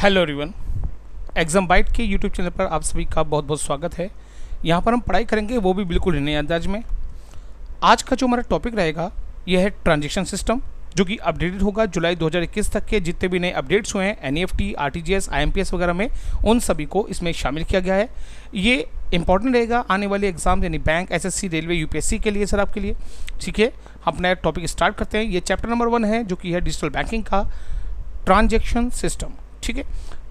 Hello everyone, exam bite के YouTube channel पर आप सभी का बहुत बहुत स्वागत है। यहाँ पर हम पढ़ाई करेंगे, वो भी बिल्कुल नए अंदाज में। आज का जो हमारा टॉपिक रहेगा यह है ट्रांजैक्शन सिस्टम, जो कि अपडेटेड होगा जुलाई 2021 तक के जितने भी नए अपडेट्स हुए हैं एनईएफटी, आरटीजीएस, आईएमपीएस वगैरह में, उन सभी को इसमें शामिल किया गया है। ये इंपॉर्टेंट रहेगा आने वाले एग्जाम यानी बैंक, एसएससी, रेलवे, यूपीएससी के लिए सर, आपके लिए। ठीक है, हम नया टॉपिक स्टार्ट करते हैं। ये चैप्टर नंबर 1 है, जो कि है डिजिटल बैंकिंग का ट्रांजैक्शन सिस्टम। ठीक है,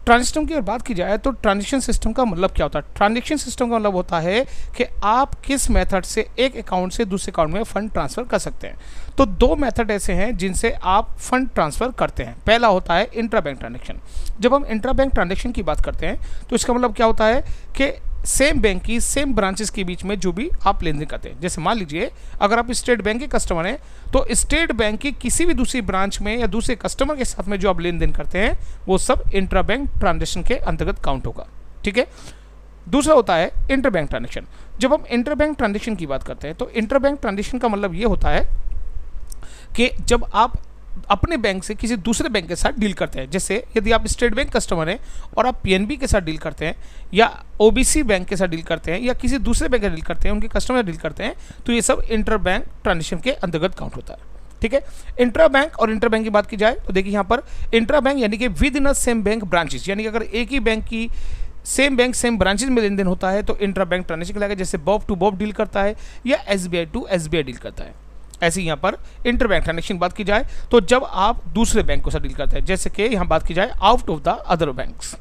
ट्रांजैक्शन की अगर बात की जाए तो ट्रांजैक्शन सिस्टम का मतलब क्या होता है? ट्रांजैक्शन सिस्टम का मतलब होता है कि आप किस मेथड से एक अकाउंट से दूसरे अकाउंट में फंड ट्रांसफर कर सकते हैं। तो दो मेथड ऐसे हैं जिनसे आप फंड ट्रांसफर करते हैं। पहला होता है इंट्रा बैंक ट्रांजैक्शन। जब हम इंट्रा बैंक ट्रांजैक्शन की बात करते हैं तो इसका मतलब क्या होता है कि सेम बैंक की सेम ब्रांचेस के बीच में जो भी आप लेन देन करते हैं। जैसे मान लीजिए अगर आप स्टेट बैंक के कस्टमर हैं तो स्टेट बैंक की किसी भी दूसरी ब्रांच में या दूसरे कस्टमर के साथ में जो आप लेन देन करते हैं वो सब इंट्रा बैंक ट्रांजैक्शन के अंतर्गत काउंट होगा। ठीक है, दूसरा होता है इंटर बैंक ट्रांजैक्शन। जब हम इंटर बैंक ट्रांजैक्शन की बात करते हैं तो इंटर बैंक ट्रांजैक्शन का मतलब ये होता है कि जब आप अपने बैंक से किसी दूसरे बैंक के साथ डील करते हैं। जैसे यदि आप स्टेट बैंक कस्टमर हैं और आप पीएनबी के साथ डील करते हैं या ओबीसी बैंक के साथ डील करते हैं या किसी दूसरे बैंक के डील करते हैं, उनके कस्टमर डील करते हैं, तो ये सब इंटर बैंक ट्रांजैक्शन के अंतर्गत काउंट होता है। ठीक है, इंट्रा बैंक और इंटर बैंक की बात की जाए तो देखिए यहाँ पर इंट्रा बैंक यानी कि with in a same bank branches, यानी कि अगर एक ही बैंक की सेम बैंक सेम ब्रांचेस में लेन देन होता है तो इंट्रा बैंक ट्रांजैक्शन कहलाएगा। जैसे बॉब टू बॉब डील करता है या एसबीआई टू एसबीआई डील करता है। ऐसे यहाँ पर इंटर बैंक ट्रांजैक्शन बात की जाए तो जब आप दूसरे बैंक के साथ डील करते हैं, जैसे कि यहाँ बात की जाए out of the other banks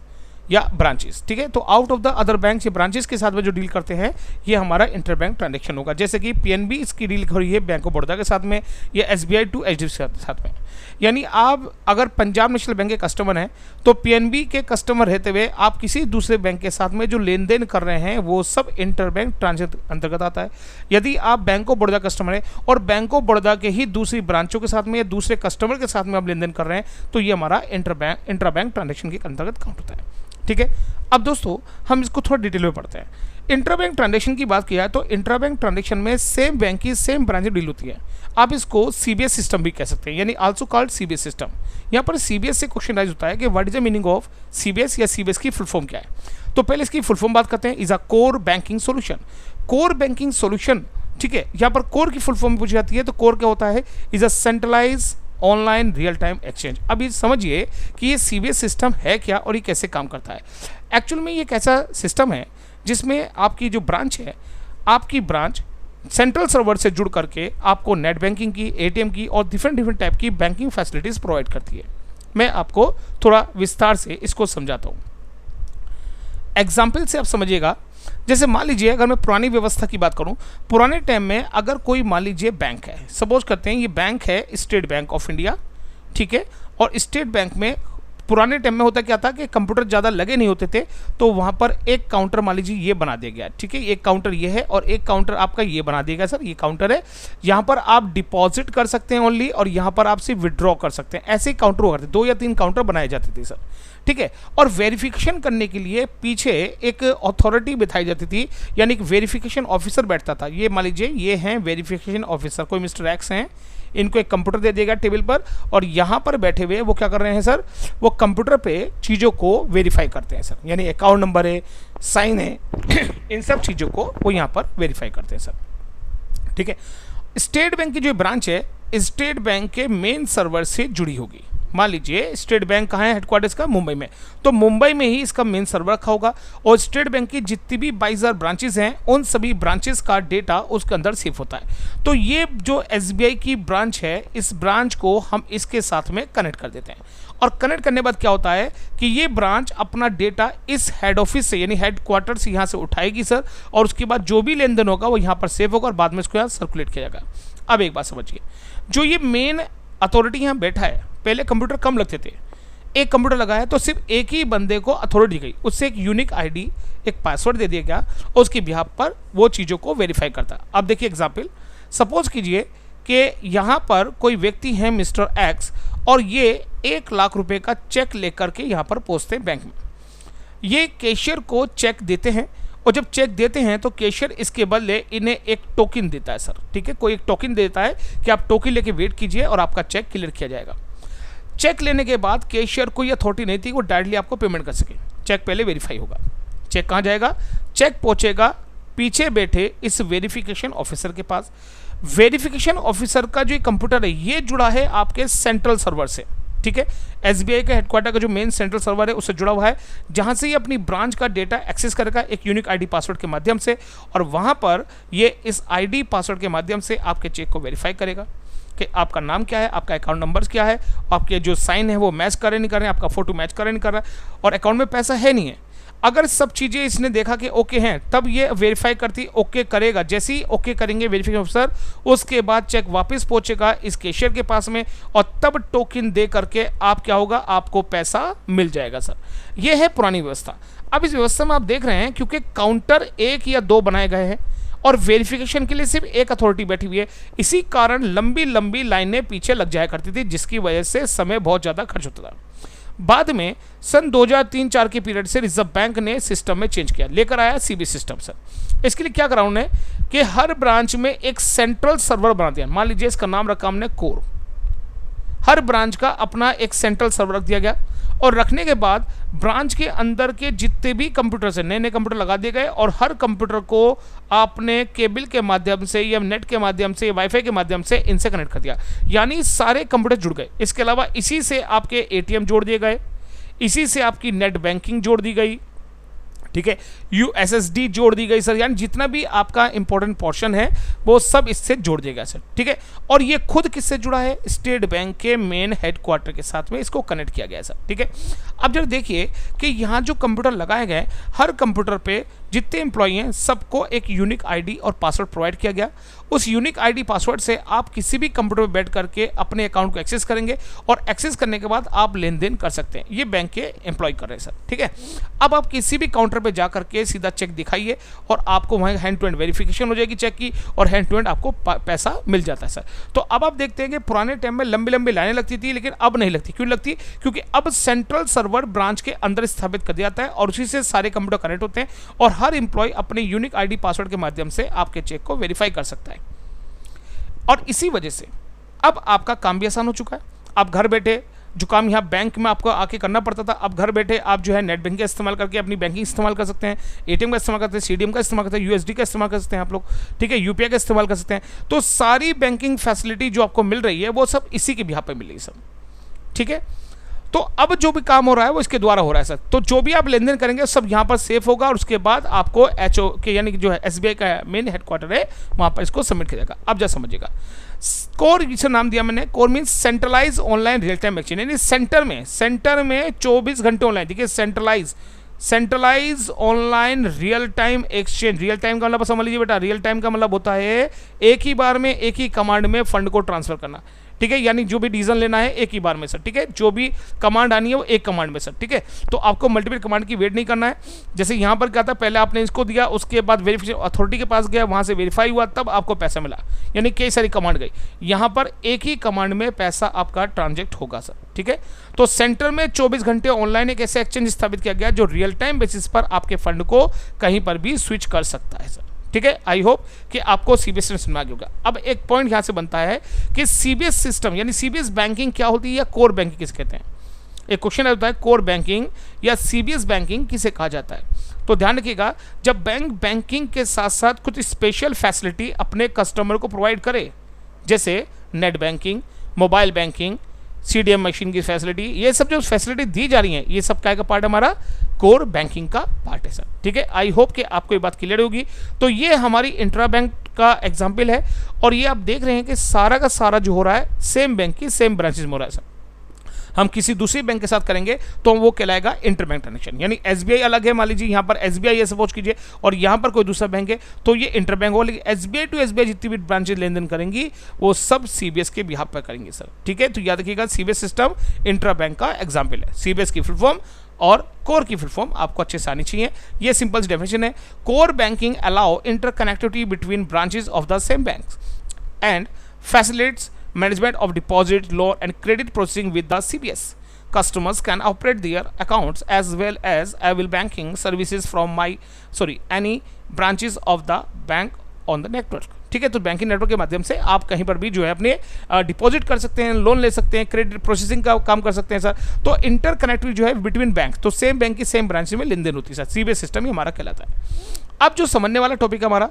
या ब्रांचेस। ठीक है, तो out of the other banks या ब्रांचेस के साथ में जो डील करते हैं ये हमारा इंटर बैंक ट्रांजैक्शन होगा। जैसे कि पीएनबी इसकी डील हो रही है बैंक ऑफ बड़ौदा के साथ में या एसबीआई टू एचडीएफसी के साथ में। यानी आप अगर पंजाब नेशनल बैंक के कस्टमर हैं तो पीएनबी के कस्टमर रहते हुए आप किसी दूसरे बैंक के साथ में जो लेन देन कर रहे हैं वो सब इंटर बैंक ट्रांजैक्शन अंतर्गत आता है। यदि आप बैंक ऑफ बड़ौदा कस्टमर हैं और बैंक ऑफ बड़ौदा के ही दूसरी ब्रांचों के साथ में या दूसरे कस्टमर के साथ में आप लेन देन कर रहे हैं तो ये हमारा इंट्रा बैंक ट्रांजैक्शन के अंतर्गत काउंट होता है। ठीक है, अब दोस्तों हम इसको थोड़ा डिटेल में पढ़ते हैं। इंट्रा बैंक ट्रांजैक्शन की बात किया तो इंट्रा बैंक ट्रांजैक्शन में सेम बैंक की सेम ब्रांच डील होती है। आप इसको सीबीएस सिस्टम भी कह सकते हैं, यानी आल्सो कॉल्ड सीबीएस सिस्टम। यहाँ पर सीबीएस से क्वेश्चन राइज होता है कि what is the meaning of CBS या सीबीएस की फुल फॉर्म क्या है। तो पहले इसकी फुल फॉर्म बात करते हैं, is a core banking solution. Core banking solution, ठीक है, यहाँ पर कोर की फुल फॉर्म पूछी जाती है तो कोर क्या होता है? Is a centralize online real time exchange. अब ये समझिए कि ये सीबीएस सिस्टम है क्या और ये कैसे काम करता है। एक्चुअल में ये एक ऐसा सिस्टम है जिसमें आपकी जो ब्रांच है, आपकी ब्रांच सेंट्रल सर्वर से जुड़ करके आपको नेट बैंकिंग की, एटीएम की और डिफरेंट टाइप की बैंकिंग फैसिलिटीज़ प्रोवाइड करती है। मैं आपको थोड़ा विस्तार से इसको समझाता हूँ। एग्जाम्पल से आप समझिएगा। जैसे मान लीजिए अगर मैं पुरानी व्यवस्था की बात करूं, पुराने टाइम में अगर कोई मान लीजिए बैंक है, सपोज करते हैं ये बैंक है स्टेट बैंक ऑफ इंडिया। ठीक है, और स्टेट बैंक में पुराने टाइम में होता क्या था कि कंप्यूटर ज़्यादा लगे नहीं होते थे, तो वहाँ पर एक काउंटर मान लीजिए ये बना दिया गया। ठीक है, एक काउंटर ये है और एक काउंटर आपका ये बना दिया गया। सर ये काउंटर है, यहाँ पर आप डिपॉजिट कर सकते हैं ओनली और यहाँ पर आप सिर्फ विड्रॉ कर सकते हैं। ऐसे काउंटर हुआ करते, 2 या 3 काउंटर बनाए जाते थे सर। ठीक है, और वेरिफिकेशन करने के लिए पीछे एक अथॉरिटी बिठाई जाती थी, यानी कि वेरिफिकेशन ऑफिसर बैठता था। ये मान लीजिए ये हैं वेरिफिकेशन ऑफिसर, कोई मिस्टर एक्स हैं, इनको एक कंप्यूटर दे दिएगा टेबल पर और यहाँ पर बैठे हुए वो क्या कर रहे हैं सर? वो कंप्यूटर पे चीज़ों को वेरीफाई करते हैं सर, यानी अकाउंट नंबर है, साइन है, इन सब चीज़ों को वो यहाँ पर वेरीफाई करते हैं सर। ठीक है, स्टेट बैंक की जो ब्रांच है स्टेट बैंक के मेन सर्वर से जुड़ी होगी। मान लीजिए स्टेट बैंक कहाँ है हेडक्वार्टर्स का? मुंबई में, तो मुंबई में ही इसका मेन सर्वर रखा होगा और स्टेट बैंक की जितनी भी 22,000 ब्रांचेस हैं उन सभी ब्रांचेस का डेटा उसके अंदर सेव होता है। तो ये जो एसबीआई की ब्रांच है, इस ब्रांच को हम इसके साथ में कनेक्ट कर देते हैं और कनेक्ट करने के बाद क्या होता है कि ये ब्रांच अपना डेटा इस हेड ऑफिस से यानी हेडक्वार्टर से यहाँ से उठाएगी सर, और उसके बाद जो भी लेन देन होगा वो यहाँ पर सेव होगा और बाद में इसको यहाँ सर्कुलेट किया जाएगा। अब एक बात समझिए, जो ये मेन अथॉरिटी यहाँ बैठा है, पहले कंप्यूटर कम लगते थे, एक कंप्यूटर लगा है तो सिर्फ एक ही बंदे को अथॉरिटी दी गई, उससे एक यूनिक आईडी, एक पासवर्ड दे दिया गया और उसके बिहाफ पर वो चीज़ों को वेरीफाई करता है। अब देखिए एग्जाम्पल, सपोज कीजिए कि यहाँ पर कोई व्यक्ति है मिस्टर एक्स और ये 1 लाख रुपए का चेक लेकर के यहाँ पर पहुँचते हैं बैंक में। ये कैशियर को चेक देते हैं और जब चेक देते हैं तो कैशियर इसके बदले इन्हें एक टोकन देता है सर। ठीक है, कोई एक टोकन देता है कि आप टोकन लेके वेट कीजिए और आपका चेक क्लियर किया जाएगा। चेक लेने के बाद कैशियर कोई अथॉरिटी नहीं थी वो डायरेक्टली आपको पेमेंट कर सके। चेक पहले वेरीफाई होगा। चेक कहाँ जाएगा? चेक पहुंचेगा पीछे बैठे इस वेरिफिकेशन ऑफिसर के पास। वेरिफिकेशन ऑफिसर का जो कंप्यूटर है ये जुड़ा है आपके सेंट्रल सर्वर से, ठीक है। एसबीआई का हेडक्वार्टर का जो मेन सेंट्रल सर्वर है उससे जुड़ा हुआ है, जहां से ये अपनी ब्रांच का डेटा एक्सेस करेगा एक यूनिक आईडी पासवर्ड के माध्यम से, और वहां पर ये इस आईडी पासवर्ड के माध्यम से आपके चेक को वेरीफाई करेगा कि आपका नाम क्या है, आपका अकाउंट नंबर क्या है, आपके जो साइन है वो मैच कर रहे नहीं कर रहे हैं, आपका फोटो मैच कर रहे नहीं कर रहा है, और अकाउंट में पैसा है नहीं है। अगर सब चीज़ें इसने देखा कि ओके हैं, तब ये वेरीफाई करती ओके करेगा। जैसे ही ओके करेंगे वेरिफिकेशन ऑफिसर, उसके बाद चेक वापस पहुंचेगा इस कैशियर के पास में, और तब टोकन दे करके आप क्या होगा, आपको पैसा मिल जाएगा सर। ये है पुरानी व्यवस्था। अब इस व्यवस्था में आप देख रहे हैं क्योंकि काउंटर 1 या 2 बनाए गए हैं और वेरिफिकेशन के लिए सिर्फ एक अथॉरिटी बैठी हुई है, इसी कारण लंबी लंबी लाइनें पीछे लग जाया करती थी, जिसकी वजह से समय बहुत ज़्यादा खर्च होता था। बाद में सन 2003-4 के पीरियड से रिजर्व बैंक ने सिस्टम में चेंज किया, लेकर आया सीबीएस सिस्टम सर। इसके लिए क्या करा उन्होंने कि हर ब्रांच में एक सेंट्रल सर्वर बना दिया। मान लीजिए इसका नाम रखा हमने कोर। हर ब्रांच का अपना एक सेंट्रल सर्वर रख दिया गया, और रखने के बाद ब्रांच के अंदर के जितने भी कंप्यूटर से नए नए कंप्यूटर लगा दिए गए, और हर कंप्यूटर को आपने केबल के माध्यम से या नेट के माध्यम से या वाईफाई के माध्यम से इनसे कनेक्ट कर दिया, यानी सारे कंप्यूटर जुड़ गए। इसके अलावा इसी से आपके एटीएम जोड़ दिए गए, इसी से आपकी नेट बैंकिंग जोड़ दी गई, ठीक है, यूएसएसडी जोड़ दी गई सर, यानी जितना भी आपका इंपॉर्टेंट पोर्शन है वो सब इससे जोड़ दिया गया सर, ठीक है। और ये खुद किससे जुड़ा है? स्टेट बैंक के मेन हेडक्वार्टर के साथ में इसको कनेक्ट किया गया है सर, ठीक है। अब जरा देखिए कि यहाँ जो कंप्यूटर लगाए गए, हर कंप्यूटर पे जितने एम्प्लॉई हैं सबको एक यूनिक आईडी और पासवर्ड प्रोवाइड किया गया। उस यूनिक आईडी पासवर्ड से आप किसी भी कंप्यूटर पर बैठ करके अपने अकाउंट को एक्सेस करेंगे, और एक्सेस करने के बाद आप लेन देन कर सकते हैं। ये बैंक के एम्प्लॉय कर रहे हैं सर, ठीक है। अब आप किसी भी काउंटर पे जा करके सीधा चेक दिखाइए, और आपको वहाँ हैंड टू हैंड वेरिफिकेशन हो जाएगी चेक की, और हैंड टू हैंड आपको पैसा मिल जाता है सर। तो अब आप देखते हैं कि पुराने टाइम में लंबी लंबी लाइनें लगती थी, लेकिन अब नहीं लगती। क्यों लगती? क्योंकि अब सेंट्रल सर्वर ब्रांच के अंदर स्थापित कर दिया जाता है, और उसी से सारे कंप्यूटर कनेक्ट होते हैं, और हर इंप्लॉय अपने यूनिक आईडी पासवर्ड के माध्यम से आपके चेक को वेरीफाई कर सकता है। और इसी वजह से अब आपका काम भी आसान हो चुका है। आप घर बैठे जो काम यहाँ बैंक में आपको आके करना पड़ता था, अब घर बैठे आप जो है नेट बैंकिंग का इस्तेमाल करके अपनी बैंकिंग इस्तेमाल कर सकते हैं, एटीएम का इस्तेमाल करते हैं, सीडीएम का इस्तेमाल करते हैं, यूएसडी का इस्तेमाल कर सकते हैं आप लोग, ठीक है, यूपीआई का इस्तेमाल कर सकते हैं। तो सारी बैंकिंग फैसिलिटी जो आपको मिल रही है वो सब इसी के बिहाफ पे मिल रही है सब, ठीक है। तो अब जो भी काम हो रहा है वो इसके द्वारा हो रहा है सर। तो जो भी आप लेन देन करेंगे सब यहाँ पर सेफ होगा, और उसके बाद आपको एचओ के यानी कि जो है एसबीआई का मेन हेडक्वार्टर है वहाँ पर इसको सबमिट किया जाएगा। अब जरा समझिएगा, कोर जिसे नाम दिया मैंने, core means centralize online real time exchange, यानी सेंटर में 24 घंटे ऑनलाइन। देखिए centralize online real time exchange. Real time का मतलब समझ लीजिए बेटा, रियल टाइम का मतलब होता है एक ही बार में एक ही कमांड में फंड को ट्रांसफर करना, ठीक है, यानी जो भी डिसीजन लेना है एक ही बार में सर, ठीक है, जो भी कमांड आनी है वो एक कमांड में सर, ठीक है। तो आपको मल्टीपल कमांड की वेट नहीं करना है। जैसे यहाँ पर क्या था, पहले आपने इसको दिया, उसके बाद वेरिफिकेशन अथॉरिटी के पास गया, वहाँ से वेरीफाई हुआ, तब आपको पैसा मिला, यानी कई सारी कमांड गई। यहाँ पर एक ही कमांड में पैसा आपका ट्रांजेक्ट होगा सर, ठीक है। तो सेंटर में 24 घंटे ऑनलाइन एक ऐसे एक्सचेंज स्थापित किया गया जो रियल टाइम बेसिस पर आपके फंड को कहीं पर भी स्विच कर सकता है सर, ठीक है। आई होप कि आपको सीबीएस समझ आ गया होगा। अब एक पॉइंट यहाँ से बनता है कि सीबीएस सिस्टम यानी सीबीएस बैंकिंग क्या होती है, या कोर बैंकिंग किसे कहते हैं। एक क्वेश्चन होता है, कोर बैंकिंग या सीबीएस बैंकिंग किसे कहा जाता है। तो ध्यान रखिएगा, जब बैंक बैंकिंग के साथ साथ कुछ स्पेशल फैसिलिटी अपने कस्टमर को प्रोवाइड करे, जैसे net banking, mobile banking, CDM machine की फैसिलिटी, ये सब जो फैसिलिटी दी जा रही हैं, ये सब क्या का पार्ट है, हमारा कोर बैंकिंग का पार्ट है सर, ठीक है। आई होप कि आपको ये बात क्लियर होगी। तो ये हमारी इंट्रा बैंक का एग्जाम्पल है, और ये आप देख रहे हैं कि सारा का सारा जो हो रहा है सेम बैंक की सेम ब्रांचेज में हो रहा है सर। हम किसी दूसरी बैंक के साथ करेंगे तो वो कहलाएगा इंटर बैंक ट्रांजेक्शन, यानी एसबीआई अलग है, मान लीजिए यहाँ पर एसबीआई है सपोज कीजिए, और यहाँ पर कोई दूसरा बैंक है, तो ये इंटर बैंक होगा। लेकिन एसबीआई टू एसबीआई जितनी भी ब्रांचेज लेन देन करेंगी वो सब सीबीएस के बिहाफ पर करेंगे सर, ठीक है। तो याद रखिएगा, सीबीएस सिस्टम इंट्रा बैंक का एग्जाम्पल है। सीबीएस की फुल फॉर्म और कोर की फुल फॉर्म आपको अच्छे से आनी चाहिए। ये सिंपल सी डेफिनेशन है। Core banking allow interconnectivity between branches of the same banks and facilitates management of deposit, loan and credit processing with the CBS. Customers can operate their accounts as well as avail banking services from any branches of the bank on the network. ठीक है। तो banking network के माध्यम से आप कहीं पर भी जो है अपने डिपॉजिट कर सकते हैं, लोन ले सकते हैं, क्रेडिट प्रोसेसिंग का काम कर सकते हैं सर। तो इंटर कनेक्टिविटी जो है बिटवीन बैंक, तो सेम बैंक की सेम ब्रांच में लेन देन होती है सर, सीबीएस सिस्टम ही हमारा कहलाता है। अब जो समझने वाला टॉपिक हमारा,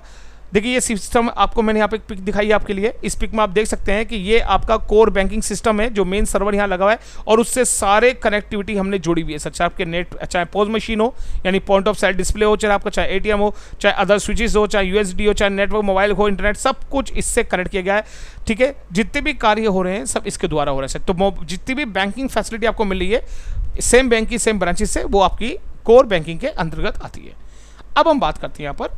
देखिए ये सिस्टम आपको मैंने यहाँ पे पिक दिखाई है आपके लिए। इस पिक में आप देख सकते हैं कि ये आपका कोर बैंकिंग सिस्टम है जो मेन सर्वर यहाँ लगा हुआ है, और उससे सारे कनेक्टिविटी हमने जोड़ी हुई है सर। चाहे आपके नेट, चाहे पॉज मशीन हो यानी पॉइंट ऑफ सेल डिस्प्ले हो, चाहे आपका चाहे एटीएम हो, चाहे अदर स्विचेस हो, चाहे यूएसडी हो, चाहे नेटवर्क मोबाइल हो, इंटरनेट, सब कुछ इससे कनेक्ट किया गया है। ठीक है, जितने भी कार्य हो रहे हैं सब इसके द्वारा हो रहे हैं सर। तो जितनी भी बैंकिंग फैसिलिटी आपको मिल रही है सेम बैंक की सेम ब्रांचेस से, वो आपकी कोर बैंकिंग के अंतर्गत आती है। अब हम बात करते हैं यहाँ पर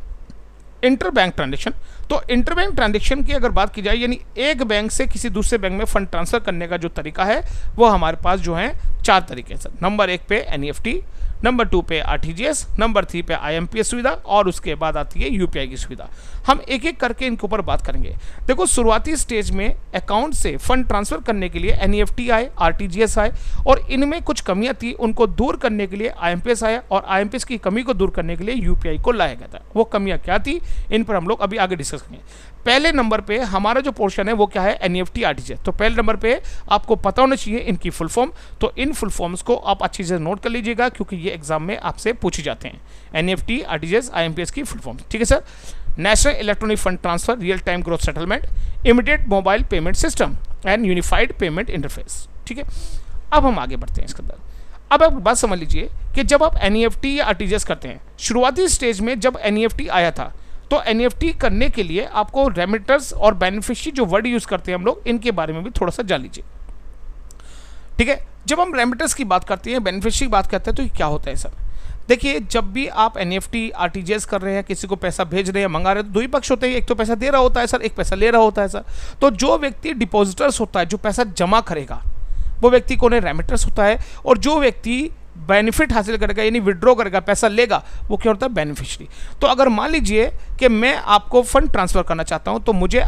इंटर बैंक ट्रांजेक्शन। तो इंटर बैंक ट्रांजेक्शन की अगर बात की जाए, यानी एक बैंक से किसी दूसरे बैंक में फंड ट्रांसफर करने का जो तरीका है वो हमारे पास जो है 4 तरीके हैं सर। नंबर 1 पे एनईएफटी, नंबर 2 पे आरटीजीएस, नंबर 3 पे आईएमपीएस सुविधा, और उसके बाद आती है यूपीआई की सुविधा। हम एक एक करके इनके ऊपर बात करेंगे। देखो, शुरुआती स्टेज में अकाउंट से फंड ट्रांसफर करने के लिए एनईएफटी आए, आरटीजीएस आए, और इनमें कुछ कमियां थी, उनको दूर करने के लिए आईएमपीएस आया, और आईएमपीएस की कमी को दूर करने के लिए यूपीआई को लाया गया था। वो कमियां क्या थी, इन पर हम लोग अभी आगे डिस्कस करेंगे। पहले नंबर पे हमारा जो पोर्शन है वो क्या है, एनईएफटी आरटीजीएस। तो पहले नंबर पे आपको पता होना चाहिए इनकी फुल फॉर्म। तो इन फुल फॉर्म्स को आप अच्छी से नोट कर लीजिएगा, क्योंकि ये एग्जाम में आपसे पूछे जाते हैं। एनईएफटी, आरटीजीएस, आईएमपीएस की फुल फॉर्म, ठीक है sir. National electronic fund transfer, real time growth settlement, immediate mobile payment system and unified payment interface, ठीक है। अब हम आगे बढ़ते हैं इसके अंदर। अब आप बात समझ लीजिए कि जब आप एनईएफटी या आरटीजीएस करते हैं, शुरुआती स्टेज में जब एनईएफटी आया था, तो एनईएफटी करने के लिए आपको रेमिटर्स और बेनिफिशियरी जो वर्ड यूज करते हैं हम लोग, इनके बारे में भी थोड़ा सा जान लीजिए, ठीक है। जब हम रेमिटर्स की बात करते हैं, बेनिफिशियरी की बात करते हैं, तो ये क्या होता है सर। देखिए, जब भी आप एनईएफटी, आरटीजीएस कर रहे हैं, किसी को पैसा भेज रहे हैं, मंगा रहे हैं, तो दो ही पक्ष होते हैं। एक तो पैसा दे रहा होता है सर, एक पैसा ले रहा होता है सर। तो जो व्यक्ति डिपॉजिटर्स होता है, जो पैसा जमा करेगा, वो व्यक्ति कौन है, रेमिटर्स होता है। और जो व्यक्ति बेनिफिट हासिल करेगा यानी विड्रॉ करेगा, पैसा लेगा, वो क्या होता है, बेनिफिशियरी। तो अगर मान लीजिए कि मैं आपको फंड ट्रांसफर करना चाहता हूं, तो मुझे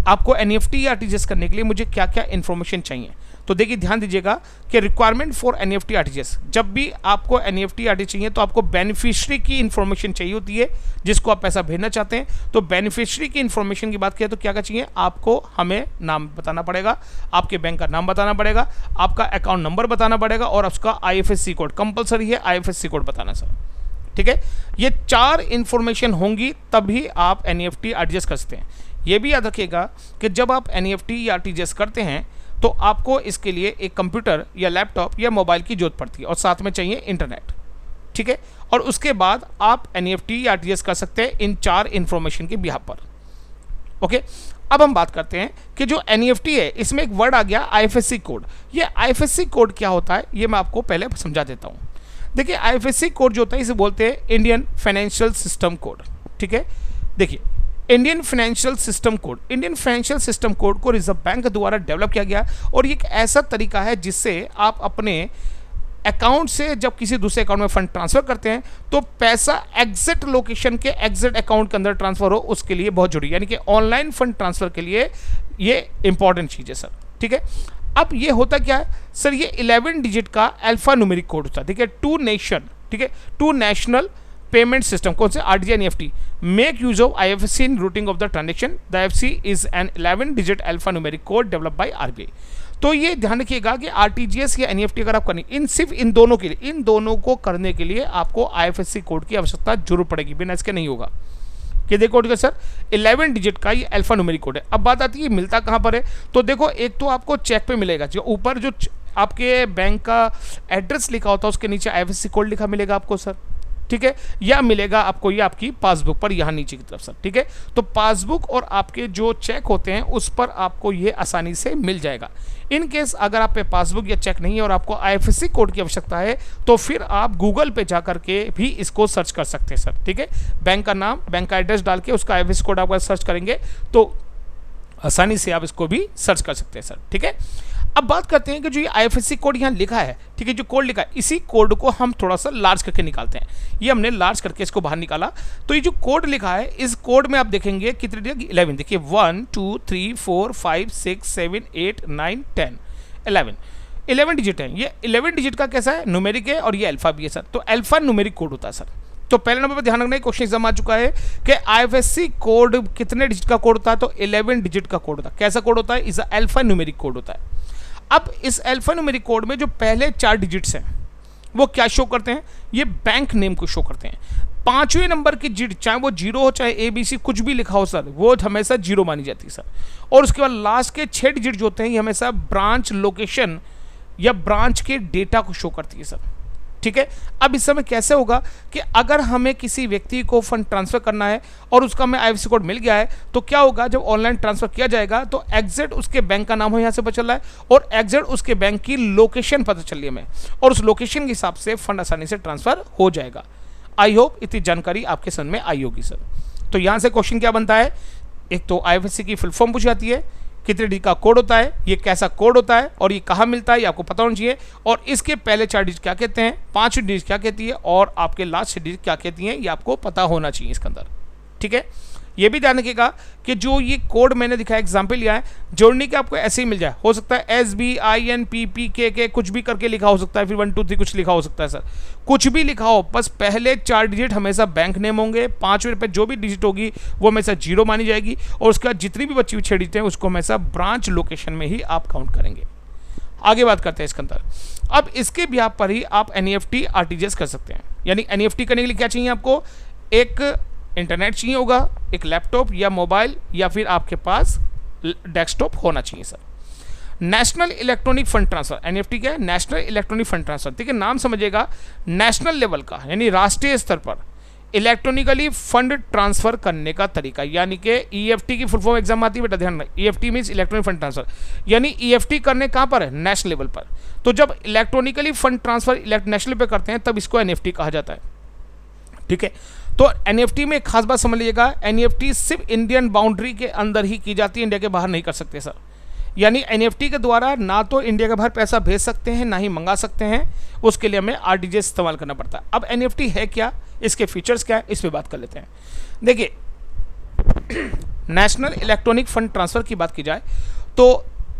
आपको एनईएफटी या आरटीजीएस करने के लिए मुझे क्या क्या इन्फॉर्मेशन चाहिए। तो देखिए, ध्यान दीजिएगा कि रिक्वायरमेंट फॉर एनईएफटी आरटीजीएस, जब भी आपको एनईएफटी आरटीजीएस चाहिए तो आपको बेनिफिशियरी की इन्फॉर्मेशन चाहिए होती है, जिसको आप पैसा भेजना चाहते हैं। तो बेनिफिशियरी की इन्फॉर्मेशन की बात किया तो क्या क्या चाहिए, आपको हमें नाम बताना पड़ेगा, आपके बैंक का नाम बताना पड़ेगा, आपका अकाउंट नंबर बताना पड़ेगा, और उसका आईएफएससी कोड कंपलसरी है, आईएफएससी कोड बताना सर, ठीक है। ये 4 इन्फॉर्मेशन होंगी तभी आप एनईएफटी आरटीजीएस कर सकते हैं। ये भी याद रखिएगा कि जब आप एनईएफटी या आरटीजीएस करते हैं तो आपको इसके लिए एक कंप्यूटर या लैपटॉप या मोबाइल की जरूरत पड़ती है, और साथ में चाहिए इंटरनेट, ठीक है। और उसके बाद आप एनईएफटी या आरटीजीएस कर सकते हैं इन 4 इन्फॉर्मेशन के बिहाफ पर, ओके। अब हम बात करते हैं कि जो एनईएफटी है, इसमें एक वर्ड आ गया आईएफएससी कोड। ये आईएफएससी कोड क्या होता है, ये मैं आपको पहले समझा देता हूँ। देखिए, आईएफएससी कोड जो होता है, इसे बोलते हैं इंडियन फाइनेंशियल सिस्टम कोड, ठीक है। देखिए, Indian financial system code, Indian financial system code को रिजर्व बैंक द्वारा डेवलप किया गया, और ये एक ऐसा तरीका है जिससे आप अपने अकाउंट से जब किसी दूसरे अकाउंट में फंड ट्रांसफर करते हैं तो पैसा एग्जैक्ट लोकेशन के एग्जैक्ट अकाउंट के अंदर ट्रांसफर हो, उसके लिए बहुत जरूरी, यानी कि ऑनलाइन फंड ट्रांसफर के लिए ये इंपॉर्टेंट चीज़ है सर, ठीक है। अब ये होता क्या है सर, ये 11 डिजिट का अल्फा न्यूमेरिक कोड होता है, ठीक है। टू नेशन, ठीक है, टू नेशनल पेमेंट सिस्टम, कौन से, RTGS NEFT, make use of IFSC in routing of the transaction. The IFSC is an 11 digit alpha numeric code develop by RBI. तो ये ध्यान रखिएगा कि आरटीजीएस या एनईएफटी अगर आप करनी, सिर्फ इन दोनों के लिए, इन दोनों को करने के लिए आपको आईएफएससी कोड की आवश्यकता जरूर पड़ेगी, बिना इसके नहीं होगा। कि देखो ठीक है सर, 11 डिजिट का ये अल्फा न्यूमेरिक कोड है। अब बात आती है मिलता कहाँ पर है, तो देखो, एक तो आपको चेक पे मिलेगा, जो ऊपर जो आपके बैंक का एड्रेस लिखा होता है उसके नीचे आईएफएससी कोड लिखा मिलेगा आपको सर, ठीक है। या मिलेगा आपको ये आपकी पासबुक पर, यहाँ नीचे की तरफ सर, ठीक है। तो पासबुक और आपके जो चेक होते हैं उस पर आपको ये आसानी से मिल जाएगा। इन केस अगर आप पे पासबुक या चेक नहीं है और आपको आईएफएससी कोड की आवश्यकता है, तो फिर आप गूगल पे जा करके भी इसको सर्च कर सकते हैं सर, ठीक है। बैंक का नाम, बैंक का एड्रेस डाल के उसका आईएफएससी कोड आप सर्च करेंगे तो आसानी से आप इसको भी सर्च कर सकते हैं सर, ठीक है। अब बात करते हैं कि जो ये आईएफएससी कोड यहाँ लिखा है, ठीक है, जो कोड लिखा है, इसी कोड को हम थोड़ा सा लार्ज करके निकालते हैं। ये हमने लार्ज करके इसको बाहर निकाला, तो ये जो कोड लिखा है, इस कोड में आप देखेंगे कितने, 11, देखिए 1 2 3 4 5 6 7 8 9 10 11 डिजिट है। ये 11 डिजिट का कैसा है, न्यूमेरिक है, और ये अल्फा भी है सर। तो अल्फा न्यूमेरिक कोड होता है सर, तो पहले नंबर पर ध्यान रखना, क्वेश्चन एग्जाम आ चुका है कि आईएफएससी कोड कितने डिजिट का कोड होता है, तो 11 डिजिट का कोड होता है। कैसा कोड होता है, इज अल्फा न्यूमेरिक कोड होता है। अब इस अल्फा न्यूमेरिक कोड में जो पहले 4 डिजिट्स हैं वो क्या शो करते हैं, ये बैंक नेम को शो करते हैं। 5वें नंबर की डिजिट, चाहे वो 0 हो चाहे ABC कुछ भी लिखा हो सर, वो हमेशा 0 मानी जाती है सर। और उसके बाद लास्ट के 6 डिजिट जो होते हैं ये हमेशा ब्रांच लोकेशन या ब्रांच के डेटा को शो करती है सर। ठीक है, अब इस समय कैसे होगा कि अगर हमें किसी व्यक्ति को फंड ट्रांसफर करना है और उसका हमें आईएफएससी कोड मिल गया है, तो क्या होगा, जब ऑनलाइन ट्रांसफर किया जाएगा तो एग्जैक्ट उसके बैंक का नाम हो यहाँ से पता चल रहा है और एग्जैक्ट उसके बैंक की लोकेशन पता चल रही है हमें, और उस लोकेशन के हिसाब से फंड आसानी से ट्रांसफर हो जाएगा। आई होप इतनी जानकारी आपके समझ में आई होगी सर। तो यहाँ से क्वेश्चन क्या बनता है, एक तो आईएफएससी की फुल फॉर्म पूछी जाती है, कितने डिजिट का कोड होता है, ये कैसा कोड होता है और ये कहाँ मिलता है, ये आपको पता होना चाहिए, और इसके पहले 4 डिजिट क्या कहते हैं, 5 डिजिट क्या कहती है और आपके लास्ट डिजिट क्या कहती हैं, ये आपको पता होना चाहिए इसके अंदर। ठीक है, ये भी ध्यान रखिएगा कि जो ये कोड मैंने दिखाया, एग्जाम्पल लिया है, जोड़ने के आपको ऐसे ही मिल जाए, हो सकता है SBINPPKK कुछ भी करके लिखा हो सकता है, फिर 1 2 3 कुछ लिखा हो सकता है सर, कुछ भी लिखा हो, बस पहले 4 डिजिट हमेशा बैंक नेम होंगे, 5वें पे जो भी डिजिट होगी वो हमेशा 0 मानी जाएगी, और उसका जितनी भी बची हुई 6 डिजिट हैं उसको हमेशा ब्रांच लोकेशन में ही आप काउंट करेंगे। आगे बात करते हैं इसके अंदर। अब इसके ब्याह पर ही आप NEFT RTGS कर सकते हैं। यानी NEFT करने के लिए क्या चाहिए आपको, एक इंटरनेट चाहिए होगा, एक लैपटॉप या मोबाइल, या फिर आपके पास डेस्कटॉप होना चाहिए sir. National electronic fund transfer, NEFT क्या है, नेशनल इलेक्ट्रॉनिक फंड ट्रांसफर। ठीक है, नाम समझिएगा, नेशनल लेवल का यानी राष्ट्रीय स्तर पर इलेक्ट्रॉनिकली फंड ट्रांसफर करने का तरीका, यानी कि EFT की फुल फॉर्म एग्जाम आती है बेटा, ध्यान रखना, EFT means electronic fund transfer, यानी EFT करने कहाँ पर है, नेशनल लेवल पर। तो जब इलेक्ट्रॉनिकली फंड ट्रांसफर नेशनल पे करते हैं तब इसको NEFT कहा जाता है। ठीक है, तो NEFT में एक खास बात समझ लीजिएगा, NEFT सिर्फ इंडियन बाउंड्री के अंदर ही की जाती है, इंडिया के बाहर नहीं कर सकते सर। यानी NEFT के द्वारा ना तो इंडिया के बाहर पैसा भेज सकते हैं ना ही मंगा सकते हैं, उसके लिए हमें RTGS इस्तेमाल करना पड़ता है। अब NEFT है क्या, इसके फीचर्स क्या है, इस पर बात कर लेते हैं। देखिए, नेशनल इलेक्ट्रॉनिक फंड ट्रांसफर की बात की जाए तो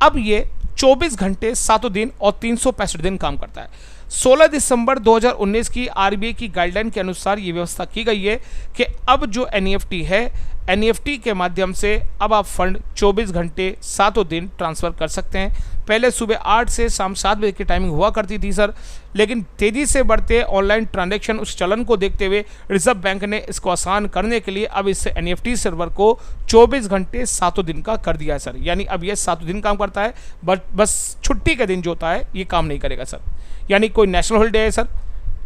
अब ये 24 घंटे 7 दिन और 365 दिन काम करता है। 16 दिसंबर 2019 की RBI की गाइडलाइन के अनुसार ये व्यवस्था की गई है कि अब जो NEFT है, NEFT के माध्यम से अब आप फंड 24 घंटे 7 दिन ट्रांसफ़र कर सकते हैं। पहले सुबह 8 से शाम 7 बजे की टाइमिंग हुआ करती थी सर, लेकिन तेज़ी से बढ़ते ऑनलाइन ट्रांजैक्शन उस चलन को देखते हुए रिजर्व बैंक ने इसको आसान करने के लिए अब इस NEFT सर्वर को 24 घंटे 7 दिन का कर दिया है सर। यानी अब ये 7 दिन काम करता है, बस छुट्टी के दिन जो होता है ये काम नहीं करेगा सर। यानी कोई नेशनल हॉलिडे है सर,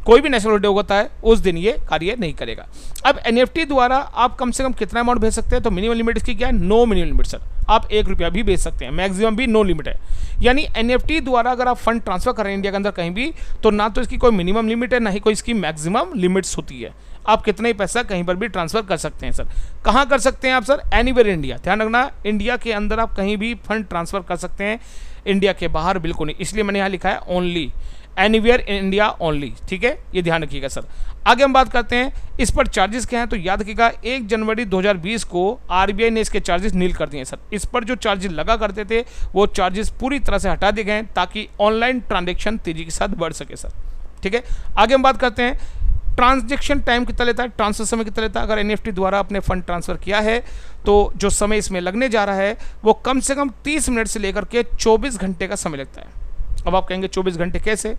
कोई भी नेशनल हॉलिडे होता है उस दिन ये कार्य नहीं करेगा। अब NEFT द्वारा आप कम से कम कितना अमाउंट भेज सकते हैं, तो मिनिमम लिमिट इसकी क्या है, नो मिनिमम लिमिट सर। आप 1 रुपया भी भेज सकते हैं, मैक्सिमम भी नो लिमिट है। यानी NEFT द्वारा अगर आप फंड ट्रांसफर कर रहे हैं इंडिया के अंदर कहीं भी, तो ना तो इसकी कोई मिनिमम लिमिट है ना ही कोई इसकी मैक्सिमम लिमिट्स होती है। आप कितना ही पैसा कहीं पर भी ट्रांसफर कर सकते हैं सर। कहाँ कर सकते हैं आप सर, एनीवेयर इंडिया। ध्यान रखना, इंडिया के अंदर आप कहीं भी फंड ट्रांसफर कर सकते हैं, इंडिया के बाहर बिल्कुल नहीं। इसलिए मैंने यहाँ लिखा है only, anywhere in India only. ठीक है, ये ध्यान रखिएगा सर। आगे हम बात करते हैं इस पर चार्जेस क्या हैं, तो याद रखिएगा 1 जनवरी 2020 को RBI ने इसके चार्जेस नील कर दिए हैं सर। इस पर जो चार्जेस लगा करते थे वो चार्जेस पूरी तरह से हटा दिए गए हैं ताकि ऑनलाइन ट्रांजेक्शन तेजी के साथ बढ़ सके सर। ठीक है, आगे हम बात करते हैं ट्रांजेक्शन टाइम कितना लेता है, ट्रांसफर समय कितना लेता है। अगर NEFT द्वारा अपने फंड ट्रांसफर किया है तो जो समय इसमें लगने जा रहा है वो कम से कम 30 मिनट से लेकर के 24 घंटे का समय लगता है। अब आप कहेंगे 24 घंटे कैसे,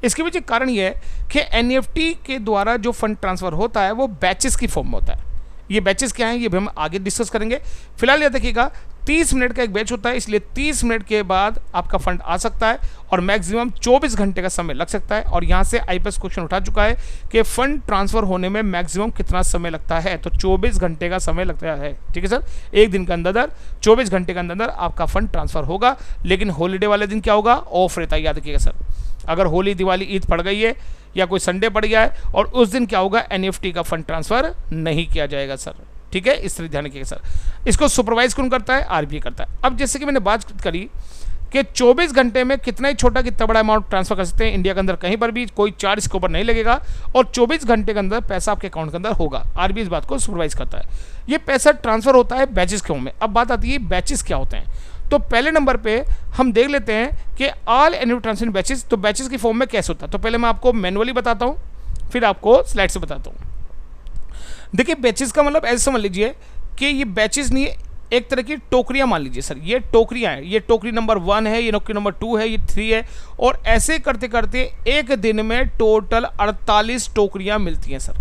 इसके पीछे कारण ये है कि NEFT के द्वारा जो फंड ट्रांसफ़र होता है वो बैचेस की फॉर्म में होता है। ये बैचेस क्या हैं ये भी हम आगे डिस्कस करेंगे। फिलहाल ये देखिएगा 30 मिनट का एक बैच होता है, इसलिए 30 मिनट के बाद आपका फंड आ सकता है और मैक्सिमम 24 घंटे का समय लग सकता है। और यहाँ से IPS क्वेश्चन उठा चुका है कि फंड ट्रांसफ़र होने में मैक्सिमम कितना समय लगता है, तो 24 घंटे का समय लगता है। ठीक है सर, एक दिन के अंदर 24 घंटे के अंदर आपका फंड ट्रांसफ़र होगा। लेकिन हॉलीडे वाले दिन क्या होगा, ऑफ रहता है। याद रखिएगा सर, अगर होली, दिवाली, ईद पड़ गई है या कोई संडे पड़ गया है और उस दिन क्या होगा, NEFT का फंड ट्रांसफ़र नहीं किया जाएगा सर। ठीक है, इस तरह ध्यान रखिएगा सर। इसको सुपरवाइज कौन करता है, RBI करता है। अब जैसे कि मैंने बात करी कि 24 घंटे में कितना ही छोटा कितना बड़ा अमाउंट ट्रांसफर कर सकते हैं इंडिया के अंदर कहीं पर भी, कोई चार्ज इसके ऊपर नहीं लगेगा और 24 घंटे के अंदर पैसा आपके अकाउंट के अंदर होगा। RBI इस बात को सुपरवाइज करता है। ये पैसा ट्रांसफर होता है बैचेस के फॉर्म में। अब बात आती है बैचेस क्या होते हैं, तो पहले नंबर पे हम देख लेते हैं कि ऑल NEFT ट्रांसफर बैचेस, तो बैचेस की फॉर्म में कैसे होता है। तो पहले मैं आपको मैनुअली बताता हूँ, फिर आपको स्लाइड से बताता हूँ। देखिए बैचेस का मतलब ऐसे समझ लीजिए कि ये बैचेस नहीं है, एक तरह की टोकरियां मान लीजिए सर, ये टोकरियां हैं, ये टोकरी नंबर 1 है, ये टोकरी नंबर 2 है, ये 3 है, और ऐसे करते करते एक दिन में टोटल 48 टोकरियां मिलती हैं सर।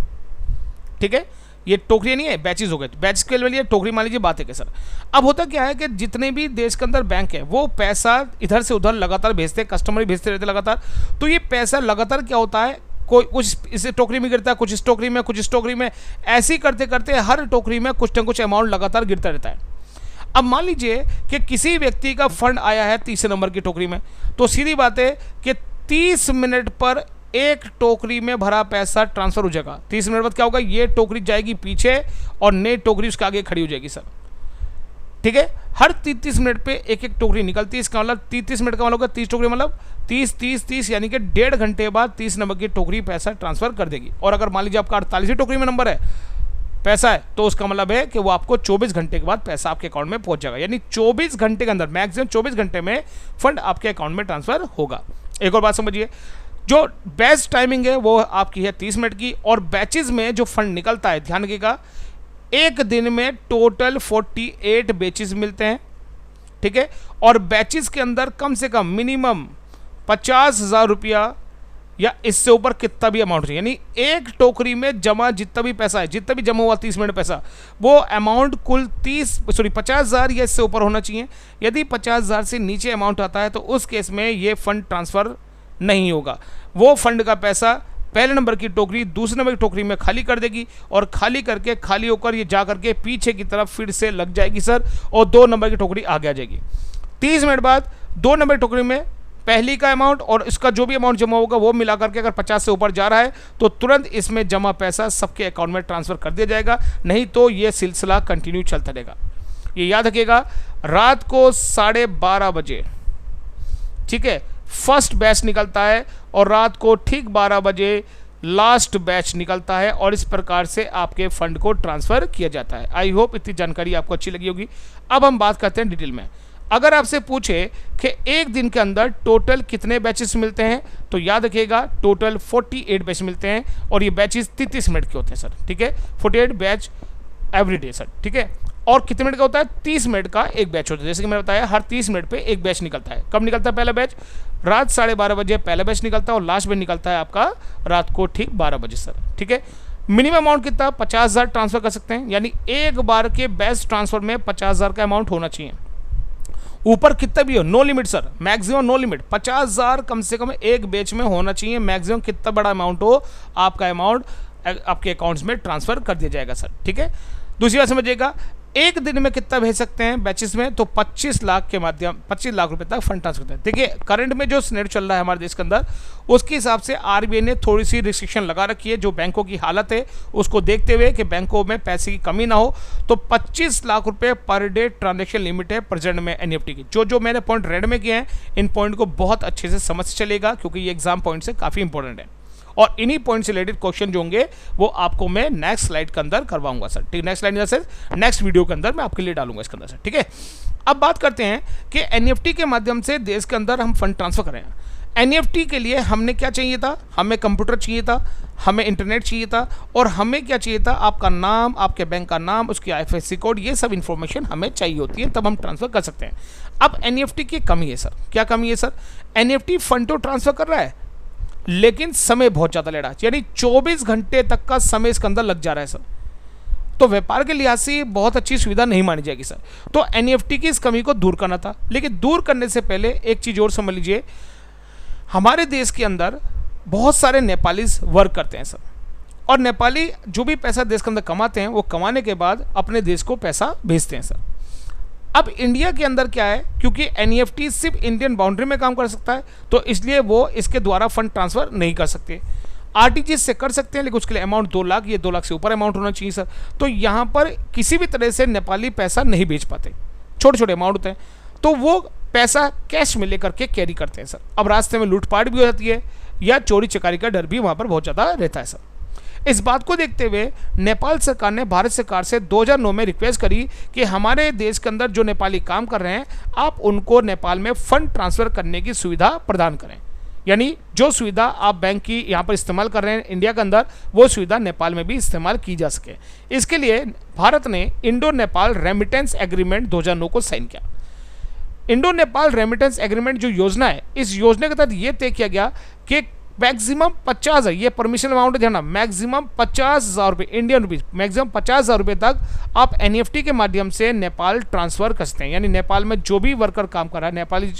ठीक है, ये टोकरियां नहीं है, बैचेस हो गए। बैचेस के लिए टोकरी मान लीजिए, बात है कि सर अब होता क्या है कि जितने भी देश के अंदर बैंक है वो पैसा इधर से उधर लगातार भेजते हैं, कस्टमर भेजते रहते लगातार। तो ये पैसा लगातार क्या होता है, कोई कुछ इस टोकरी में गिरता है, कुछ इस टोकरी में, कुछ इस टोकरी में, ऐसे ही करते करते हर टोकरी में कुछ न कुछ अमाउंट लगातार गिरता रहता है। अब मान लीजिए कि किसी व्यक्ति का फंड आया है 30 नंबर की टोकरी में, तो सीधी बात है कि 30 मिनट पर एक टोकरी में भरा पैसा ट्रांसफर हो जाएगा। 30 मिनट बाद क्या होगा, ये टोकरी जाएगी पीछे और नई टोकरी उसके आगे खड़ी हो जाएगी सर। ठीक है, हर 30 मिनट पे एक एक टोकरी निकलती है। इसका मतलब 30 मिनट का मतलब होगा 30 टोकरी, मतलब 30 यानी कि 1.5 घंटे बाद 30 नंबर की टोकरी पैसा ट्रांसफर कर देगी। और अगर मान लीजिए आपका 48 टोकरी में नंबर है पैसा है, तो उसका मतलब है कि वो आपको 24 घंटे के बाद पैसा आपके अकाउंट में पहुंच जाएगा। यानी 24 घंटे के अंदर, मैक्सिमम 24 घंटे में फंड आपके अकाउंट में ट्रांसफर होगा। एक और बात समझिए, जो बेस्ट टाइमिंग है वो आपकी है 30 मिनट की, और बैचेज में जो फंड निकलता है, ध्यान रखिएगा, एक दिन में टोटल 48 बैचेज मिलते हैं। ठीक है, और बैचेज के अंदर कम से कम मिनिमम 50,000 रुपया या इससे ऊपर कितना भी अमाउंट चाहिए, यानी एक टोकरी में जमा जितना भी पैसा है, जितना भी जमा हुआ 30 मिनट पैसा, वो अमाउंट कुल 50,000 या इससे ऊपर होना चाहिए। यदि 50,000 से नीचे अमाउंट आता है तो उस केस में ये फंड ट्रांसफर नहीं होगा। वो फंड का पैसा पहले नंबर की टोकरी दूसरे नंबर की टोकरी में खाली कर देगी, और खाली करके खाली होकर ये जा करके पीछे की तरफ फिर से लग जाएगी सर, और 2 नंबर की टोकरी आगे आ जाएगी। 30 मिनट बाद 2 नंबर की टोकरी में पहली का अमाउंट और इसका जो भी अमाउंट जमा होगा वो मिला करके अगर 50 से ऊपर जा रहा है तो तुरंत इसमें जमा पैसा सबके अकाउंट में ट्रांसफर कर दिया जाएगा, नहीं तो ये सिलसिला कंटिन्यू चलता रहेगा। ये याद रखिएगा, रात को 12:30 बजे, ठीक है, फर्स्ट बैच निकलता है और रात को ठीक 12 बजे लास्ट बैच निकलता है, और इस प्रकार से आपके फंड को ट्रांसफर किया जाता है। आई होप इतनी जानकारी आपको अच्छी लगी होगी। अब हम बात करते हैं डिटेल में। अगर आपसे पूछे कि एक दिन के अंदर टोटल कितने बैचेस मिलते हैं, तो याद रखिएगा टोटल 48 बैच मिलते हैं, और ये बैचेस 30 मिनट के होते हैं सर। ठीक है, 48 बैच एवरी डे सर। ठीक है, और कितने मिनट का होता है, 30 मिनट का एक बैच होता है। जैसे कि मैंने बताया, हर 30 मिनट पे एक बैच निकलता है। कब निकलता है पहला बैच, रात 12:30 बजे पहला बैच निकलता है, और लास्ट बैच निकलता है आपका रात को ठीक 12 बजे सर। ठीक है, मिनिमम अमाउंट कितना, 50,000 ट्रांसफर कर सकते हैं, यानी एक बार के बैच ट्रांसफर में 50,000 का अमाउंट होना चाहिए। ऊपर कितना भी हो, no limit sir, maximum no limit, 50,000 कम से कम एक बैच में होना चाहिए। मैक्सिमम कितना बड़ा अमाउंट हो, आपका अमाउंट आपके अकाउंट्स में ट्रांसफर कर दिया जाएगा सर। ठीक है, दूसरी बात समझिएगा, एक दिन में कितना भेज सकते हैं बैचेस में, तो 25 लाख के माध्यम 25 लाख रुपए तक फंड ट्रांसफर करते हैं। देखिए करंट में जो सिनेरियो चल रहा है हमारे देश के अंदर, उसके हिसाब से आरबीआई ने थोड़ी सी रिस्ट्रिक्शन लगा रखी है। जो बैंकों की हालत है उसको देखते हुए कि बैंकों में पैसे की कमी ना हो, तो 25 लाख रुपए पर डे ट्रांजेक्शन लिमिट है प्रेजेंट में एनईएफटी की। जो मैंने पॉइंट रेड में किए हैं, इन पॉइंट को बहुत अच्छे से समझ चलेगा, क्योंकि ये एग्जाम पॉइंट से काफ़ी इंपॉर्टेंट है, और इन्हीं पॉइंट से रिलेटेड क्वेश्चन जो होंगे वो आपको मैं नेक्स्ट स्लाइड के अंदर करवाऊंगा सर। ठीक, नेक्स्ट स्लाइड से नेक्स्ट वीडियो के अंदर मैं आपके लिए डालूंगा इसके अंदर सर। ठीक है, अब बात करते हैं कि एनईएफटी के माध्यम से देश के अंदर हम फंड ट्रांसफर करें। एनईएफटी के लिए हमने क्या चाहिए था, हमें कंप्यूटर चाहिए था, हमें इंटरनेट चाहिए था, और हमें क्या चाहिए था, आपका नाम, आपके बैंक का नाम, उसकी आईएफएससी कोड, ये सब इंफॉर्मेशन हमें चाहिए होती है, तब हम ट्रांसफर कर सकते हैं। अब एनईएफटी की कमी है सर। क्या कमी है सर, एनईएफटी फंड तो ट्रांसफर कर रहा है लेकिन समय बहुत ज़्यादा ले रहा है, यानी 24 घंटे तक का समय इसके अंदर लग जा रहा है सर। तो व्यापार के लिहाज से बहुत अच्छी सुविधा नहीं मानी जाएगी सर। तो एनईएफटी की इस कमी को दूर करना था, लेकिन दूर करने से पहले एक चीज़ और समझ लीजिए, हमारे देश के अंदर बहुत सारे नेपालीज वर्क करते हैं सर, और नेपाली जो भी पैसा देश के अंदर कमाते हैं वो कमाने के बाद अपने देश को पैसा भेजते हैं सर। अब इंडिया के अंदर क्या है, क्योंकि एनईएफटी सिर्फ इंडियन बाउंड्री में काम कर सकता है, तो इसलिए वो इसके द्वारा फंड ट्रांसफर नहीं कर सकते। आरटीजीएस से कर सकते हैं, लेकिन उसके लिए अमाउंट 2 लाख, ये 2 लाख से ऊपर अमाउंट होना चाहिए सर। तो यहाँ पर किसी भी तरह से नेपाली पैसा नहीं भेज पाते, छोटे छोटे अमाउंट होते हैं, तो वो पैसा कैश में लेकर के कैरी करते हैं सर। अब रास्ते में लूटपाट भी हो जाती है, या चोरी चकारी का डर भी वहाँ पर बहुत ज़्यादा रहता है सर। इस बात को देखते हुए नेपाल सरकार ने भारत सरकार से 2009 में रिक्वेस्ट करी कि हमारे देश के अंदर जो नेपाली काम कर रहे हैं, आप उनको नेपाल में फंड ट्रांसफ़र करने की सुविधा प्रदान करें। यानी जो सुविधा आप बैंक की यहाँ पर इस्तेमाल कर रहे हैं इंडिया के अंदर, वो सुविधा नेपाल में भी इस्तेमाल की जा सके। इसके लिए भारत ने इंडो नेपाल रेमिटेंस एग्रीमेंट 2009 को साइन किया। इंडो नेपाल रेमिटेंस एग्रीमेंट जो योजना है, इस योजना के तहत यह तय किया गया कि मैक्सिमम 50,000, ये परमिशन अमाउंट है ना, मैक्सिमम 50,000 रुपये इंडियन रुपीज, मैक्सिमम 50,000 रुपये तक आप एनईएफटी के माध्यम से नेपाल ट्रांसफर कर सकते हैं। यानी नेपाल में जो भी वर्कर काम कर रहा है, नेपाली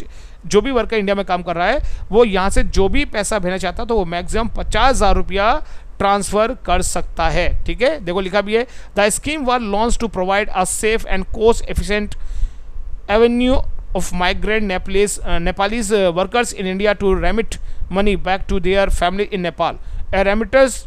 जो भी वर्कर इंडिया में काम कर रहा है, वो यहाँ से जो भी पैसा भेजना चाहता है तो वो मैक्सिमम 50,000 रुपया ट्रांसफर कर सकता है। ठीक है, देखो लिखा भी है, the scheme was launch to provide a safe and cost efficient avenue of migrant Nepalese workers in India to remit money back to their family in Nepal. A remitters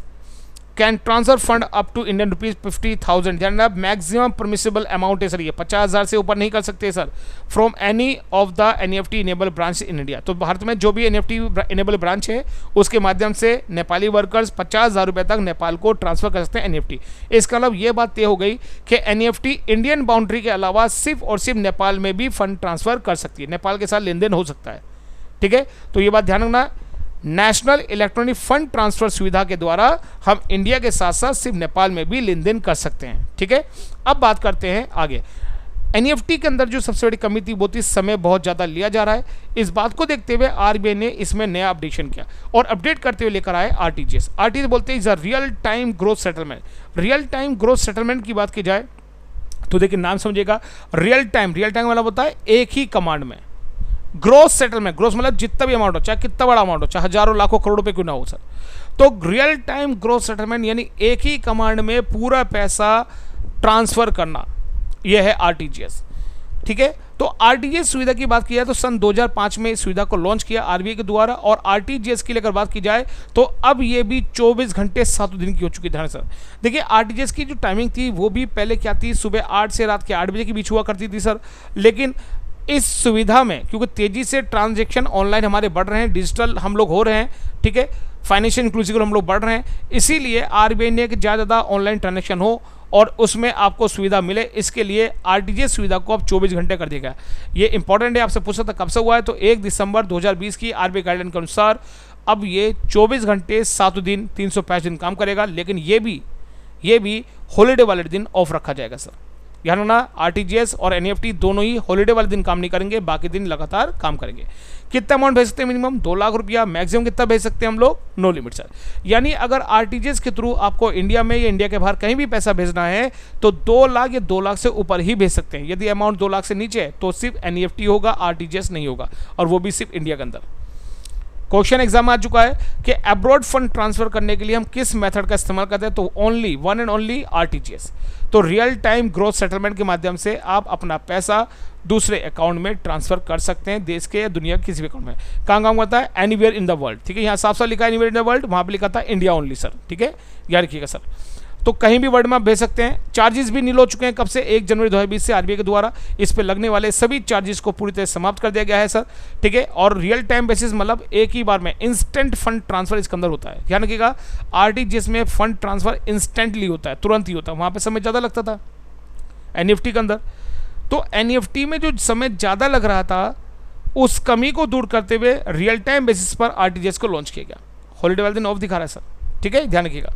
can transfer fund up to Indian rupees 50,000, यानी maximum permissible amount है sir, ये 50,000 से ऊपर नहीं कर सकते sir, from any of the NEFT enable branch in India. तो भारत में जो भी एनईएफटी इनेबल ब्रांच है उसके माध्यम से नेपाली वर्कर्स 50,000 रुपये तक नेपाल को ट्रांसफर कर सकते हैं एनईएफटी। इसका मतलब ये बात तय हो गई कि एनईएफटी इंडियन बाउंड्री के अलावा सिर्फ और सिर्फ नेपाल में भी फंड ट्रांसफर कर सकती है, नेपाल के साथ लेन देन हो सकता है। ठीक है, तो ये बात ध्यान रखना, नेशनल इलेक्ट्रॉनिक फंड ट्रांसफर सुविधा के द्वारा हम इंडिया के साथ साथ सिर्फ नेपाल में भी लेन देन कर सकते हैं। ठीक है, अब बात करते हैं आगे। एनईएफटी के अंदर जो सबसे बड़ी कमी थी वो थी समय बहुत ज़्यादा लिया जा रहा है। इस बात को देखते हुए आरबीआई ने इसमें नया अपडेशन किया और अपडेट करते हुए लेकर आए आरटीजीएस। आरटीजीएस बोलते हैं is a real time growth settlement. Real time growth settlement की बात की जाए तो देखिए नाम समझिएगा, रियल टाइम मतलब होता है एक ही कमांड में ग्रोथ सेटलमेंट। ग्रोथ मतलब जितना भी अमाउंट हो, चाहे कितना बड़ा अमाउंट हो, चाहे हजारों लाखों करोड़ रुपए क्यों ना हो सर, तो रियल टाइम ग्रोथ सेटलमेंट यानी एक ही कमांड में पूरा पैसा ट्रांसफर करना, यह है आरटीजीएस। ठीक है, तो आरटीजीएस सुविधा की बात की जाए तो सन 2005 में इस सुविधा को लॉन्च किया आरबीआई के द्वारा, और आरटीजीएस की लेकर बात की जाए तो अब ये भी 24 घंटे 7 दिन की हो चुकी है सर। देखिए आरटीजीएस की जो टाइमिंग थी वो भी पहले क्या थी, सुबह 8 से रात के 8 बजे के बीच हुआ करती थी सर, लेकिन इस सुविधा में क्योंकि तेजी से ट्रांजैक्शन ऑनलाइन हमारे बढ़ रहे हैं, डिजिटल हम लोग हो रहे हैं, ठीक है, फाइनेंशियल इंक्लूसिव हम लोग बढ़ रहे हैं, इसीलिए आरबीआई ने कि ज़्यादा ऑनलाइन ट्रांजैक्शन हो और उसमें आपको सुविधा मिले, इसके लिए आरटीजीएस सुविधा को अब 24 घंटे कर दिया गया। ये इंपॉर्टेंट है, आपसे पूछ सकता कब से हुआ है, तो 1 दिसंबर 2020 की आरबीआई गाइडलाइन के अनुसार अब ये 24 घंटे 7 दिन 365 दिन काम करेगा, लेकिन ये भी हॉलीडे वाले दिन ऑफ रखा जाएगा सर। ध्यान रखना, आरटीजीएस और एनईएफटी दोनों ही हॉलीडे वाले दिन काम नहीं करेंगे, बाकी दिन लगातार काम करेंगे। कितना अमाउंट भेज सकते हैं, मिनिमम 2 लाख रुपया, मैक्सिमम कितना भेज सकते हैं हम लोग, नो लिमिट सर। यानी अगर आरटीजीएस के थ्रू आपको इंडिया में या इंडिया के बाहर कहीं भी पैसा भेजना है तो 2 लाख या 2 लाख से ऊपर ही भेज सकते हैं। यदि अमाउंट 2 लाख से नीचे है तो सिर्फ एनईएफटी होगा, आरटीजीएस नहीं होगा, और वो भी सिर्फ इंडिया के अंदर। क्वेश्चन एग्जाम आ चुका है कि अब्रॉड फंड ट्रांसफर करने के लिए हम किस मेथड का इस्तेमाल करते हैं, तो only one and only RTGS. तो रियल टाइम ग्रोथ सेटलमेंट के माध्यम से आप अपना पैसा दूसरे अकाउंट में ट्रांसफर कर सकते हैं, देश के या दुनिया के किसी भी अकाउंट में। कहाँ काम करता है, एनीवेयर इन द वर्ल्ड। ठीक है, यहाँ साफ साफ लिखा है एनीवेयर इन द वर्ल्ड, वहाँ पे लिखा था इंडिया ओनली सर। ठीक है, याद रखिएगा सर। तो कहीं भी वर्ल्ड में आप भेज सकते हैं। चार्जेस भी नील हो चुके हैं, कब से, 1 जनवरी 2020 से आरबीआई के द्वारा इस पर लगने वाले सभी चार्जेस को पूरी तरह समाप्त कर दिया गया है सर। ठीक है, और रियल टाइम बेसिस मतलब एक ही बार में इंस्टेंट फंड ट्रांसफर इसके अंदर होता है। ध्यान रखिएगा, आरटीजीएस में फंड ट्रांसफर इंस्टेंटली होता है, तुरंत ही होता है, वहाँ पर समय ज़्यादा लगता था एनईएफटी के अंदर। तो एनईएफटी में जो समय ज़्यादा लग रहा था उस कमी को दूर करते हुए रियल टाइम बेसिस पर आरटीजीएस को लॉन्च किया गया। हॉलीडे वाले दिन ऑफ दिखा रहा है सर। ठीक है, ध्यान रखिएगा।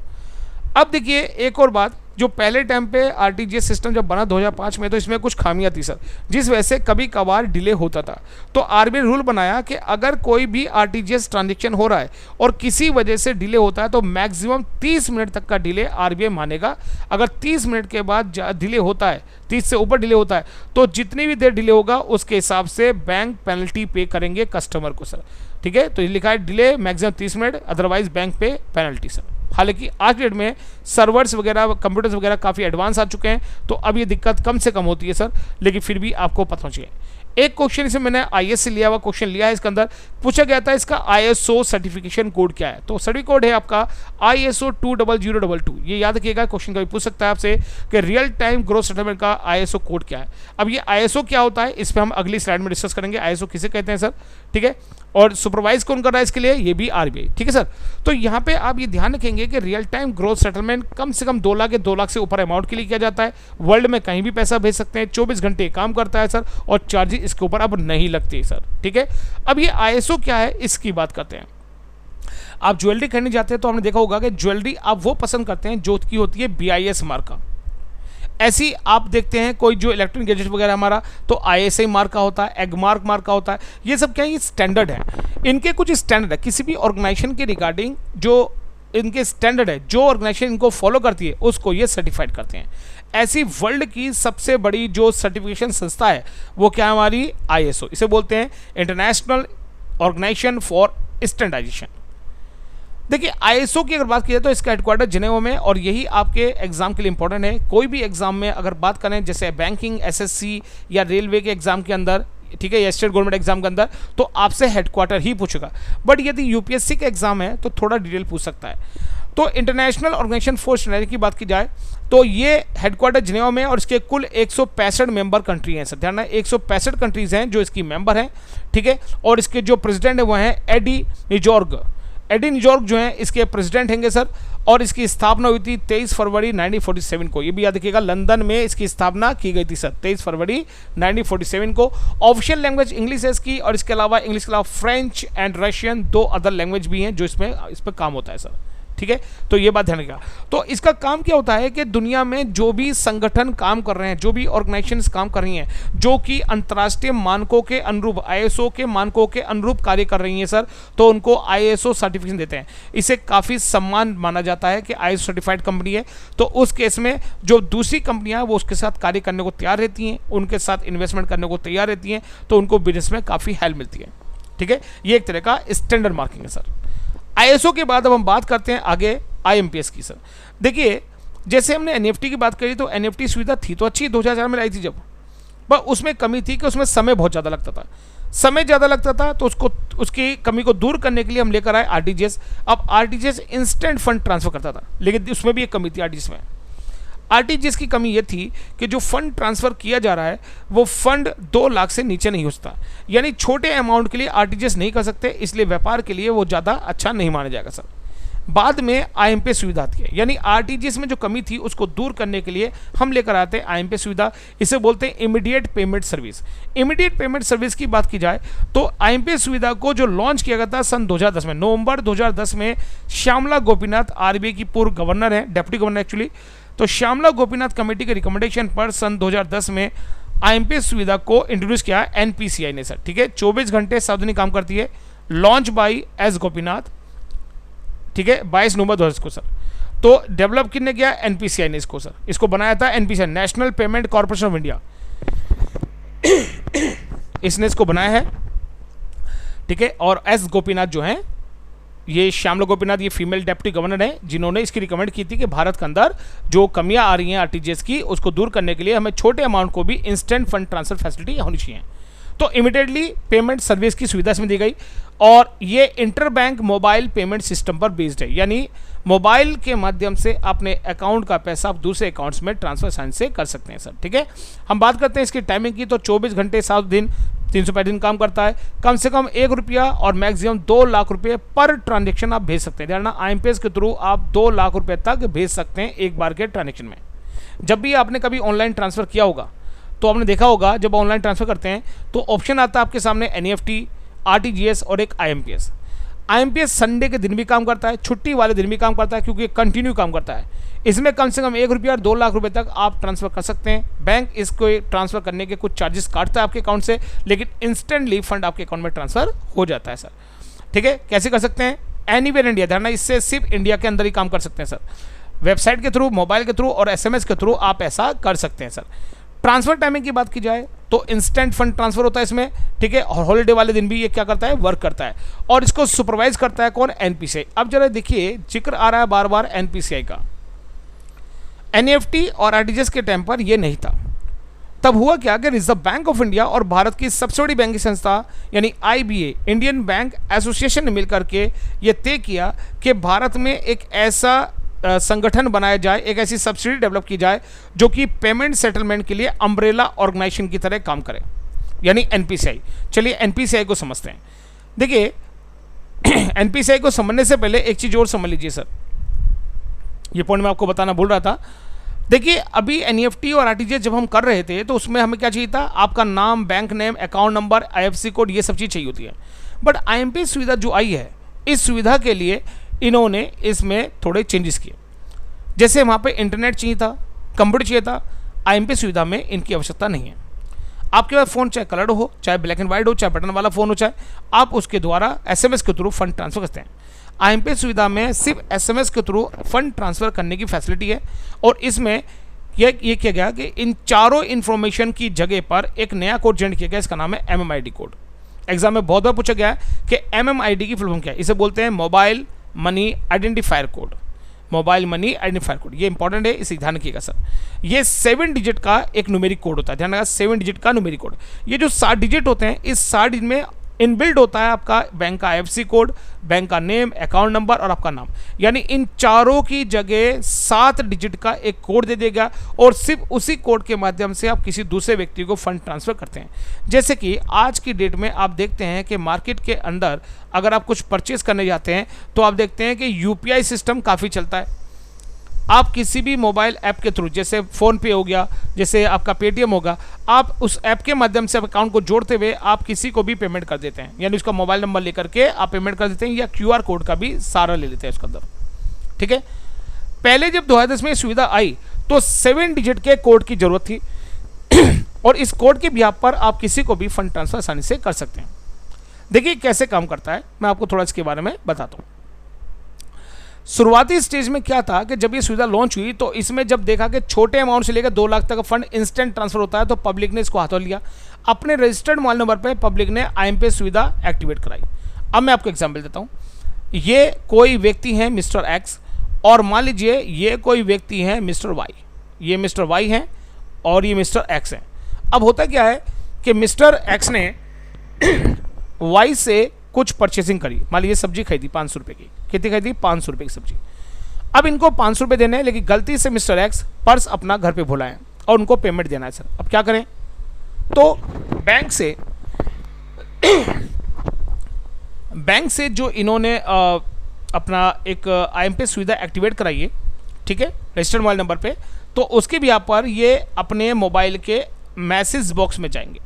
अब देखिए एक और बात, जो पहले टाइम पे आरटीजीएस सिस्टम जब बना 2005 में तो इसमें कुछ खामियां थी सर, जिस वजह से कभी कभार डिले होता था। तो आरबीआई रूल बनाया कि अगर कोई भी आरटीजीएस ट्रांजैक्शन हो रहा है और किसी वजह से डिले होता है तो मैक्सिमम 30 मिनट तक का डिले आरबीआई मानेगा। अगर 30 मिनट के बाद डिले होता है, 30 से ऊपर डिले होता है, तो जितनी भी देर डिले होगा उसके हिसाब से बैंक पेनल्टी पे करेंगे कस्टमर को सर। ठीक है, तो ये लिखा है delay maximum 30 minute, otherwise bank पे पेनल्टी सर। हालांकि आज की डेट में सर्वर्स वगैरह, कंप्यूटर्स वगैरह काफ़ी एडवांस आ चुके हैं, तो अब ये दिक्कत कम से कम होती है सर, लेकिन फिर भी आपको पता होना चाहिए। एक क्वेश्चन इसे मैंने आईएएस से लिया हुआ क्वेश्चन लिया है, इसके अंदर पूछा गया था इसका आईएसओ सर्टिफिकेशन कोड क्या है। तो सर्टिफिकेट कोड है आपका आईएसओ 20022। ये याद रखिएगा, क्वेश्चन कभी पूछ सकता है आपसे कि रियल टाइम ग्रोथ सेटलमेंट का आईएसओ कोड क्या है। अब ये आईएसओ क्या होता है इस पर हम अगली स्लाइड में डिस्कस करेंगे, आईएसओ किसे कहते हैं सर। ठीक है, और सुपरवाइज कौन कर रहा है इसके लिए, ये भी आरबीआई। ठीक है सर, तो यहाँ पे आप ये ध्यान रखेंगे कि रियल टाइम ग्रोथ सेटलमेंट कम से कम 2 लाख या 2 लाख से ऊपर अमाउंट के लिए किया जाता है। वर्ल्ड में कहीं भी पैसा भेज सकते हैं, 24 घंटे काम करता है सर, और चार्जेस इसके ऊपर अब नहीं लगती सर, ठीक है। अब ये ISO क्या है इसकी बात करते हैं। आप ज्वेलरी खरीदने जाते हैं तो आपने देखा होगा कि ज्वेलरी आप वो पसंद करते हैं जो की होती है BIS मार्क का। ऐसी आप देखते हैं कोई जो इलेक्ट्रॉनिक गैजेट वगैरह हमारा तो ISI मार्क का होता है, एगमार्क मार्क का होता है। ये सब क्या है, ये स्टैंडर्ड है, इनके कुछ स्टैंडर्ड है किसी भी ऑर्गेनाइजेशन के रिगार्डिंग, जो इनके स्टैंडर्ड है, जो ऑर्गेनाइजेशन इनको फॉलो करती है उसको ये सर्टिफाइड करते हैं। ऐसी वर्ल्ड की सबसे बड़ी जो सर्टिफिकेशन संस्था है वो क्या है हमारी ISO, इसे बोलते हैं इंटरनेशनल ऑर्गेनाइजेशन फॉर स्टैंडर्डाइजेशन। देखिए ISO की अगर बात की जाए तो इसका हेडक्वार्टर जिनेवा में, और यही आपके एग्जाम के लिए इंपॉर्टेंट है। कोई भी एग्जाम में अगर बात करें जैसे बैंकिंग, SSC या रेलवे के एग्जाम के अंदर, ठीक है, या स्टेट गवर्नमेंट एग्जाम के अंदर, तो आपसे हेडक्वार्टर ही पूछेगा। बट यदि UPSC का एग्जाम है तो थोड़ा डिटेल पूछ सकता है। तो इंटरनेशनल ऑर्गेनाइजेशन फॉर स्टैंडर्डाइजेशन की बात की जाए तो ये हेडक्वार्टर जिनेवा में, और इसके कुल 165 मेंबर कंट्री हैं सर, ध्यान है 165 कंट्रीज हैं जो इसकी मेंबर हैं, ठीक है। और इसके जो प्रेसिडेंट है वो हैं एडी निजोर्ग। एडी निजोर्ग जो है इसके प्रेसिडेंट हैंगे सर, और इसकी स्थापना हुई थी 23 फरवरी 1947 को। ये भी याद रखिएगा, लंदन में इसकी स्थापना की गई थी सर 23 फरवरी 1947 को। ऑफिशियल लैंग्वेज इंग्लिश है इसकी, और इसके अलावा इंग्लिश के अलावा French and Russian 2 other language भी हैं जो इस पर काम होता है सर, ठीक है। तो ये बात ध्यान रखिएगा। तो इसका काम क्या होता है कि दुनिया में जो भी संगठन काम कर रहे हैं, जो भी ऑर्गेनाइजेशंस काम कर रही हैं, जो कि अंतर्राष्ट्रीय मानकों के अनुरूप, ISO के मानकों के अनुरूप कार्य कर रही हैं सर, तो उनको ISO सर्टिफिकेशन देते हैं। इसे काफ़ी सम्मान माना जाता है कि ISO सर्टिफाइड कंपनी है। तो उस केस में जो दूसरी कंपनियां वो उसके साथ कार्य करने को तैयार रहती हैं, उनके साथ इन्वेस्टमेंट करने को तैयार रहती हैं, तो उनको बिजनेस में काफ़ी हेल्प मिलती है, ठीक है। ये एक तरह का स्टैंडर्ड मार्किंग है सर। ISO के बाद अब हम बात करते हैं आगे IMPS की सर। देखिए जैसे हमने NFT की बात करी तो NFT सुविधा थी तो अच्छी, 2004 में लाई थी जब, पर उसमें कमी थी कि उसमें समय बहुत ज़्यादा लगता था। समय ज़्यादा लगता था तो उसकी कमी को दूर करने के लिए हम लेकर आए RTGS। अब RTGS इंस्टेंट फंड ट्रांसफर करता था, लेकिन उसमें भी एक कमी थी RTGS में। RTGS की कमी ये थी कि जो फंड ट्रांसफ़र किया जा रहा है वो फंड 2 लाख से नीचे नहीं होता, यानी छोटे अमाउंट के लिए RTGS नहीं कर सकते, इसलिए व्यापार के लिए वो ज़्यादा अच्छा नहीं माना जाएगा सर। बाद में IMPS सुविधा आती है, यानी RTGS में जो कमी थी उसको दूर करने के लिए हम लेकर आते हैं IMPS सुविधा। इसे बोलते हैं immediate payment service. Immediate payment service की बात की जाए तो IMPS सुविधा को जो लॉन्च किया गया था सन 2010 में, नवंबर 2010 में, श्यामला गोपीनाथ RBI की पूर्व गवर्नर है, डेप्यूटी गवर्नर एक्चुअली, तो श्यामला गोपीनाथ कमेटी के रिकमेंडेशन पर सन 2010 में IMPS सुविधा को इंट्रोड्यूस किया NPCI ने सर, ठीक है। 24 घंटे सार्वजनिक काम करती है, लॉन्च बाई एस गोपीनाथ, ठीक है, 22 नवंबर 2010 को सर। तो डेवलप किसने किया, NPCI ने इसको सर, इसको बनाया था NPCI, national payment corporation of India, इसने इसको बनाया है, ठीक है। और एस गोपीनाथ जो है, ये श्यामला गोपीनाथ, ये फीमेल डेप्यूटी गवर्नर है, जिन्होंने इसकी रिकमेंड की थी कि भारत के अंदर जो कमियां आ रही हैं RTGS की उसको दूर करने के लिए हमें छोटे अमाउंट को भी इंस्टेंट फंड ट्रांसफर फैसिलिटी होनी चाहिए। तो इमीडिएटली पेमेंट सर्विस की सुविधा इसमें दी गई, और ये inter bank mobile payment system पर बेस्ड है, यानी मोबाइल के माध्यम से अपने अकाउंट का पैसा आप दूसरे अकाउंट्स में ट्रांसफर आसानी से कर सकते हैं सर, ठीक है। हम बात करते हैं इसकी टाइमिंग की, तो 24 घंटे 7 दिन 365 दिन काम करता है। कम से कम ₹1 और मैक्सिमम 2 लाख रुपये पर ट्रांजेक्शन आप भेज सकते हैं। ध्यान, IMPS के थ्रू आप 2 लाख रुपये तक भेज सकते हैं एक बार के ट्रांजेक्शन में। जब भी आपने कभी ऑनलाइन ट्रांसफ़र किया होगा तो आपने देखा होगा जब ऑनलाइन ट्रांसफ़र करते हैं तो ऑप्शन आता है आपके सामने NEFT, RTGS और एक IMPS। IMPS संडे के दिन भी काम करता है, छुट्टी वाले दिन भी काम करता है, क्योंकि कंटिन्यू काम करता है। इसमें कम से कम ₹1 और 2 लाख रुपए तक आप ट्रांसफ़र कर सकते हैं। बैंक इसको ट्रांसफ़र करने के कुछ चार्जेस काटता है आपके अकाउंट से, लेकिन इंस्टेंटली फंड आपके अकाउंट में ट्रांसफ़र हो जाता है सर, ठीक है। कैसे कर सकते हैं, एनीवेयर इंडिया, ध्यान, इससे सिर्फ इंडिया के अंदर ही काम कर सकते हैं सर। वेबसाइट के थ्रू, मोबाइल के थ्रू और SMS के थ्रू आप ऐसा कर सकते हैं सर। ट्रांसफर टाइमिंग की बात की जाए तो इंस्टेंट फंड ट्रांसफर होता है इसमें, ठीक है। और हॉलीडे वाले दिन भी ये क्या करता है, वर्क करता है, और इसको सुपरवाइज करता है कौन, NPCI। अब जरा देखिए, जिक्र आ रहा है बार बार NPCI का। NEFT और RTGS के टाइम पर ये नहीं था। तब हुआ क्या कि रिजर्व बैंक ऑफ इंडिया और भारत की सबसे बड़ी बैंकिंग संस्था यानी IBA, इंडियन बैंक एसोसिएशन ने मिलकर के ये तय किया कि भारत में एक ऐसा संगठन बनाया जाए, एक ऐसी सब्सिडी डेवलप की जाए जो कि पेमेंट सेटलमेंट के लिए अम्ब्रेला ऑर्गेनाइजेशन की तरह काम करे, यानी NPCI। चलिए NPCI को समझते हैं। देखिए NPCI को समझने से पहले एक चीज़ और समझ लीजिए सर, ये पॉइंट मैं आपको बताना भूल रहा था। देखिए अभी एनईएफटी और आरटीजीएस जब हम कर रहे थे तो उसमें हमें क्या चाहिए था, आपका नाम, bank name, account number, IFSC code, ये सब चीज़ चाहिए होती है। बट आईएमपीएस सुविधा जो आई है, इस सुविधा के लिए इन्होंने इसमें थोड़े चेंजेस किए। जैसे वहाँ पे इंटरनेट चाहिए था, कंप्यूटर चाहिए था, आईएमपीएस सुविधा में इनकी आवश्यकता नहीं है। आपके पास फ़ोन चाहे कलर्ड हो, चाहे ब्लैक एंड वाइट हो, चाहे बटन वाला फ़ोन हो, चाहे आप उसके द्वारा एसएमएस के थ्रू फंड ट्रांसफर करते हैं। आईएमपीएस सुविधा में सिर्फ एसएमएस के थ्रू फंड ट्रांसफ़र करने की फैसिलिटी है। और इसमें ये किया गया कि इन चारों इन्फॉर्मेशन की जगह पर एक नया कोड जनरेट किया गया, इसका नाम है एमएमआईडी कोड। एग्जाम में बहुत बार पूछा गया है कि एमएमआईडी की फुल फॉर्म क्या है। इसे बोलते हैं mobile money identifier code. Mobile money identifier code, ये इंपॉर्टेंट है, इसे ध्यान रखिएगा सर। ये 7 डिजिट का एक न्यूमेरिक कोड होता है, ध्यान रखिएगा 7 डिजिट का न्यूमेरिक कोड। ये जो 7 डिजिट होते हैं, इस 7 डिजिट में इनबिल्ड होता है आपका बैंक का आईएफएससी कोड, बैंक का नेम, अकाउंट नंबर और आपका नाम। यानी इन चारों की जगह 7 डिजिट का एक कोड दे देगा और सिर्फ उसी कोड के माध्यम से आप किसी दूसरे व्यक्ति को फंड ट्रांसफर करते हैं। जैसे कि आज की डेट में आप देखते हैं कि मार्केट के अंदर अगर आप कुछ परचेज करने जाते हैं तो आप देखते हैं कि यूपीआई सिस्टम काफ़ी चलता है। आप किसी भी मोबाइल ऐप के थ्रू, जैसे फ़ोनपे हो गया, जैसे आपका पेटीएम होगा, आप उस ऐप के माध्यम से अकाउंट को जोड़ते हुए आप किसी को भी पेमेंट कर देते हैं। यानी उसका मोबाइल नंबर लेकर के आप पेमेंट कर देते हैं, या क्यूआर कोड का भी सहारा ले लेते हैं उसके अंदर। ठीक है, पहले जब 2010 में सुविधा आई तो 7 डिजिट के कोड की ज़रूरत थी और इस कोड के बिहाफ पर आप किसी को भी फंड ट्रांसफर आसानी से कर सकते हैं। देखिए कैसे काम करता है, मैं आपको थोड़ा इसके बारे में बताता हूँ। शुरुआती स्टेज में क्या था कि जब ये सुविधा लॉन्च हुई तो इसमें जब देखा कि छोटे अमाउंट से लेकर 2 लाख तक का फंड इंस्टेंट ट्रांसफर होता है तो पब्लिक ने इसको हाथों लिया। अपने रजिस्टर्ड मोबाइल नंबर पर पब्लिक ने आईएमपीएस सुविधा एक्टिवेट कराई। अब मैं आपको एग्जांपल देता हूँ। ये कोई व्यक्ति है मिस्टर एक्स, और मान लीजिए ये कोई व्यक्ति है मिस्टर वाई। ये मिस्टर वाई है और ये मिस्टर एक्स है। अब होता क्या है कि मिस्टर एक्स ने वाई से कुछ परचेसिंग करी। मान लीजिए सब्जी खरीदी 500 रुपये की। कितनी खरीदी? 500 रुपये की सब्जी। अब इनको 500 रुपये देने हैं, लेकिन गलती से मिस्टर एक्स पर्स अपना घर पे भुलाएं और उनको पेमेंट देना है। सर अब क्या करें? तो बैंक से जो इन्होंने अपना एक आईएमपीएस सुविधा एक्टिवेट कराई है, ठीक है, रजिस्टर्ड मोबाइल नंबर पे, तो उसके भी यहाँ पर ये अपने मोबाइल के मैसेज बॉक्स में जाएंगे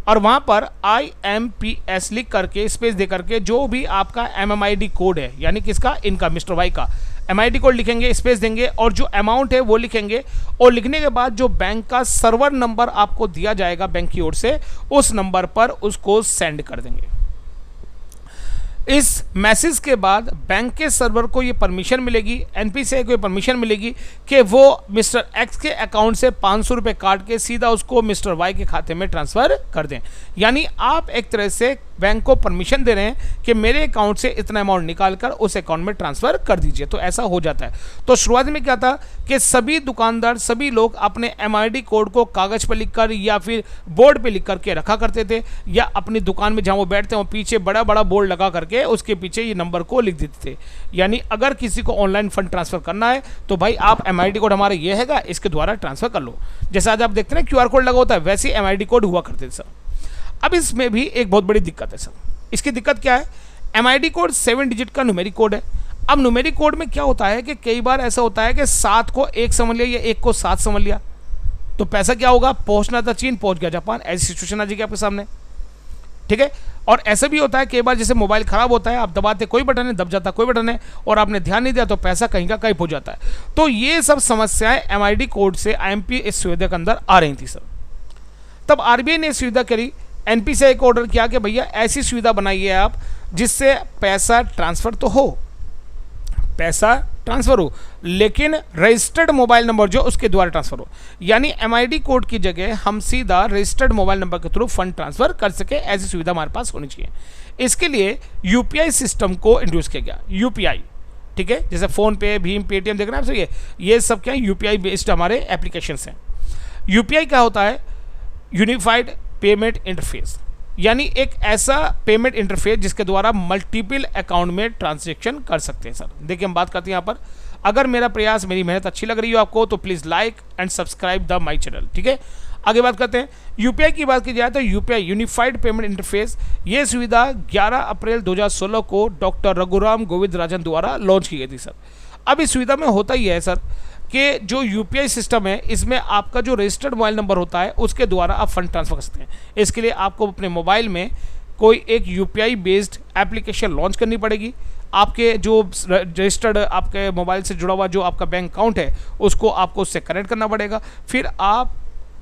और वहाँ पर IMPS लिख करके स्पेस दे करके जो भी आपका MMID कोड है, यानी किसका? इनका मिस्टर वाई का MID कोड लिखेंगे, स्पेस देंगे और जो अमाउंट है वो लिखेंगे। और लिखने के बाद जो बैंक का सर्वर नंबर आपको दिया जाएगा बैंक की ओर से, उस नंबर पर उसको सेंड कर देंगे। इस मैसेज के बाद बैंक के सर्वर को ये परमिशन मिलेगी, NPCI को ये परमिशन मिलेगी कि वो मिस्टर एक्स के अकाउंट से 500 रुपये काट के सीधा उसको मिस्टर वाई के खाते में ट्रांसफ़र कर दें। यानी आप एक तरह से बैंक को परमिशन दे रहे हैं कि मेरे अकाउंट से इतना अमाउंट निकाल कर उस अकाउंट में ट्रांसफ़र कर दीजिए। तो ऐसा हो जाता है। तो शुरुआत में क्या था कि सभी दुकानदार, सभी लोग अपने MID कोड को कागज़ पर लिखकर या फिर बोर्ड पे लिख करके रखा करते थे, या अपनी दुकान में जहाँ वो बैठते हैं वो पीछे बड़ा बड़ा बोर्ड लगा करके उसके पीछे ये नंबर को लिख देते थे। यानी अगर किसी को ऑनलाइन फंड ट्रांसफ़र करना है तो भाई आप MID कोड हमारा ये हैगा, इसके द्वारा ट्रांसफ़र कर लो। जैसे आज आप देखते हैं QR कोड लगा होता है, वैसे ही MID कोड हुआ करते थे सर। अब इसमें भी एक बहुत बड़ी दिक्कत है सर। इसकी दिक्कत क्या है? MID कोड 7 डिजिट का न्यूमेरिक कोड है। अब न्यूमेरिक कोड में क्या होता है कि कई बार ऐसा होता है कि 7 को 1 समझ लिया या 1 को 7 समझ लिया, तो पैसा क्या होगा? पहुंचना था चीन, पहुंच गया जापान। ऐसी सिचुएशन आ जाएगी आपके सामने, ठीक है। और ऐसा भी होता है कई बार, जैसे मोबाइल खराब होता है, आप दबाते कोई बटन है, दब जाता कोई बटन है, और आपने ध्यान नहीं दिया तो पैसा कहीं का कहीं पहुंच जाता है। तो ये सब समस्याएं MID कोड से IMPS सुविधा के अंदर आ रही थी सर। तब RBI ने सुविधा करी, NPCI को ऑर्डर किया कि भैया ऐसी सुविधा बनाइए आप जिससे पैसा ट्रांसफ़र तो हो, पैसा ट्रांसफ़र हो, लेकिन रजिस्टर्ड मोबाइल नंबर जो उसके द्वारा ट्रांसफ़र हो। यानी MID कोड की जगह हम सीधा रजिस्टर्ड मोबाइल नंबर के थ्रू फंड ट्रांसफ़र कर सके, ऐसी सुविधा हमारे पास होनी चाहिए। इसके लिए UPI सिस्टम को इंट्रोड्यूस किया गया। UPI, ठीक है, जैसे फ़ोनपे, भीम, पेटीएम देख रहे हैं आप, ये सब क्या है? UPI बेस्ड हमारे एप्लीकेशंस हैं। UPI क्या होता है? यूनिफाइड पेमेंट इंटरफेस, यानी एक ऐसा पेमेंट इंटरफेस जिसके द्वारा मल्टीपल अकाउंट में ट्रांजैक्शन कर सकते हैं सर। देखिए हम बात करते हैं यहाँ पर, अगर मेरा प्रयास, मेरी मेहनत अच्छी लग रही हो आपको तो please like and subscribe the my channel, ठीक है। आगे बात करते हैं। UPI की बात की जाए तो UPI यूनिफाइड पेमेंट इंटरफेस, ये सुविधा 11 अप्रैल 2016 को डॉक्टर रघुराम गोविंद राजन द्वारा लॉन्च की गई थी सर। अब इस सुविधा में होता ही है सर कि जो यूपीआई सिस्टम है इसमें आपका जो रजिस्टर्ड मोबाइल नंबर होता है उसके द्वारा आप फंड ट्रांसफर कर सकते हैं। इसके लिए आपको अपने मोबाइल में कोई एक यूपीआई बेस्ड एप्लीकेशन लॉन्च करनी पड़ेगी। आपके जो रजिस्टर्ड आपके मोबाइल से जुड़ा हुआ जो आपका बैंक अकाउंट है उसको आपको उससे कनेक्ट करना पड़ेगा, फिर आप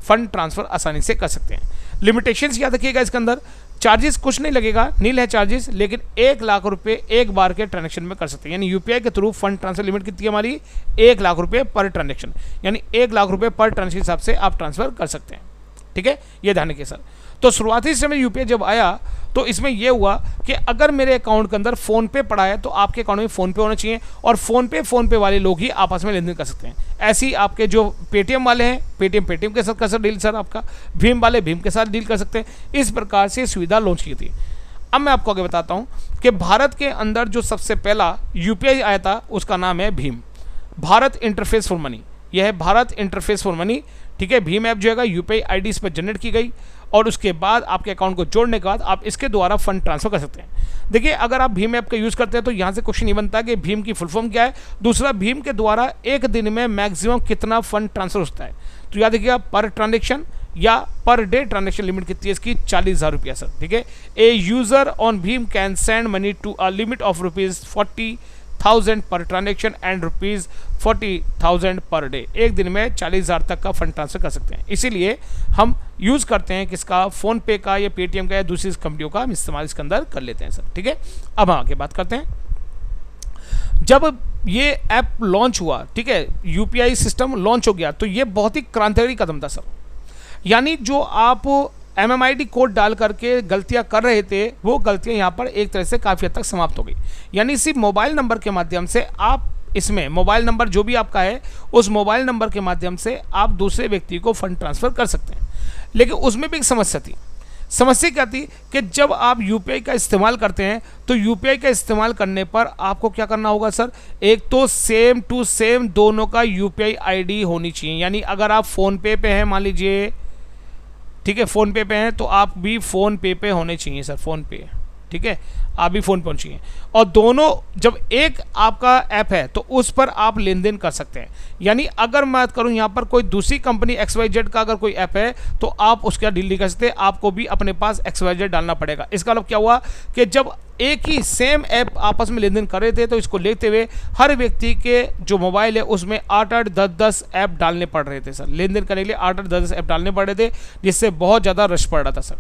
फंड ट्रांसफ़र आसानी से कर सकते हैं। लिमिटेशंस याद रखिएगा, इसके अंदर चार्जेस कुछ नहीं लगेगा, नील है चार्जेस, लेकिन 1 लाख रुपए एक बार के ट्रांजेक्शन में कर सकते हैं। यानी यूपीआई के थ्रू फंड ट्रांसफर लिमिट कितनी है हमारी, 1 लाख रुपए पर ट्रांजेक्शन, यानी 1 लाख रुपए पर ट्रांजेक्शन हिसाब से आप ट्रांसफर कर सकते हैं। ठीक है, ये ध्यान रखिए सर। तो शुरुआती समय यूपीआई जब आया तो इसमें यह हुआ कि अगर मेरे अकाउंट के अंदर फोन पे पड़ा है तो आपके अकाउंट में फोन पे होना चाहिए, और फोन पे वाले लोग ही आपस में लेन देन कर सकते हैं। ऐसे ही आपके जो पेटीएम वाले हैं पेटीएम के साथ कर सकते डील सर, आपका भीम वाले भीम के साथ डील कर सकते हैं। इस प्रकार से सुविधा लॉन्च की थी। अब मैं आपको आगे बताता हूं कि भारत के अंदर जो सबसे पहला यूपीआई आया था उसका नाम है Bhim, Bharat interface for money. यह है भारत इंटरफेस फॉर मनी। ठीक है, भीम ऐप जो है यूपीआई आईडी इस पर जनरेट की गई और उसके बाद आपके अकाउंट को जोड़ने के बाद आप इसके द्वारा फंड ट्रांसफर कर सकते हैं। देखिए, अगर आप भीम ऐप का यूज़ करते हैं तो यहाँ से क्वेश्चन नहीं बनता कि भीम की फुल फॉर्म क्या है। दूसरा, भीम के द्वारा एक दिन में मैक्सिमम कितना फंड ट्रांसफर होता है, तो याद रखिएगा पर ट्रांजेक्शन या पर डे ट्रांजेक्शन लिमिट कितनी है इसकी, 40,000 रुपया सर। ठीक है, ए यूजर ऑन भीम can send money to a limit of ₹40,000 per transaction and ₹40,000 per day. एक दिन में 40,000 तक का फंड ट्रांसफर कर सकते हैं। इसीलिए हम यूज़ करते हैं किसका, फ़ोन पे का या पेटीएम का या दूसरी कंपनियों का हम इस्तेमाल इसके अंदर कर लेते हैं सर। ठीक है, अब हम आगे बात करते हैं। जब ये ऐप लॉन्च हुआ, ठीक है, यूपीआई सिस्टम लॉन्च हो गया, तो ये बहुत ही क्रांतिकारी कदम था सर। यानी जो आप MMID कोड डाल करके गलतियां कर रहे थे वो गलतियां यहाँ पर एक तरह से काफ़ी हद तक समाप्त हो गई। यानी सिर्फ मोबाइल नंबर के माध्यम से आप इसमें मोबाइल नंबर जो भी आपका है उस मोबाइल नंबर के माध्यम से आप दूसरे व्यक्ति को फंड ट्रांसफ़र कर सकते हैं। लेकिन उसमें भी एक समस्या थी। समस्या क्या थी कि जब आप यूपीआई का इस्तेमाल करते हैं तो यूपीआई का इस्तेमाल करने पर आपको क्या करना होगा सर, एक तो सेम टू सेम दोनों का यूपीआई आईडी होनी चाहिए। यानी अगर आप फ़ोन पे हैं मान लीजिए, ठीक है, फ़ोन पे हैं तो आप भी फ़ोन पे होने चाहिए सर, फ़ोन पे। ठीक है, आप भी फ़ोन पे होने चाहिए, और दोनों जब एक आपका ऐप है तो उस पर आप लेन देन कर सकते हैं। यानी अगर मैं बात करूं यहाँ पर कोई दूसरी कंपनी XYZ का अगर कोई ऐप है तो आप उसका डील नहीं कर सकते, आपको भी अपने पास XYZ डालना पड़ेगा। इसका मतलब क्या हुआ कि जब एक ही सेम ऐप आपस में लेन देन कर रहे थे तो इसको लेते हुए हर व्यक्ति के जो मोबाइल है उसमें 8-8, 10-10 ऐप डालने पड़ रहे थे सर। लेन देन करने के लिए 8-8, 10-10 ऐप डालने पड़ रहे थे, जिससे बहुत ज़्यादा रश पड़ रहा था सर।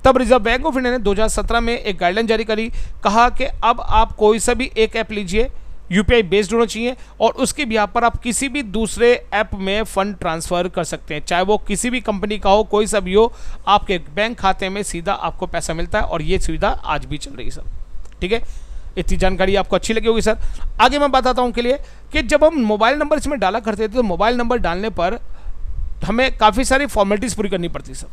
तब रिजर्व बैंक ऑफ इंडिया ने 2017 में एक गाइडलाइन जारी करी, कहा कि अब आप कोई सा भी एक ऐप लीजिए, यूपीआई बेस्ड होना चाहिए, और उसके बिहार पर आप किसी भी दूसरे ऐप में फंड ट्रांसफ़र कर सकते हैं, चाहे वो किसी भी कंपनी का हो, कोई सा भी हो, आपके बैंक खाते में सीधा आपको पैसा मिलता है। और ये सुविधा आज भी चल रही है सर। ठीक है, इतनी जानकारी आपको अच्छी लगी होगी सर। आगे मैं बताता हूँ के लिए कि जब हम मोबाइल नंबर इसमें डाला करते थे तो मोबाइल नंबर डालने पर हमें काफ़ी सारी फॉर्मेलिटीज़ पूरी करनी पड़ती सर।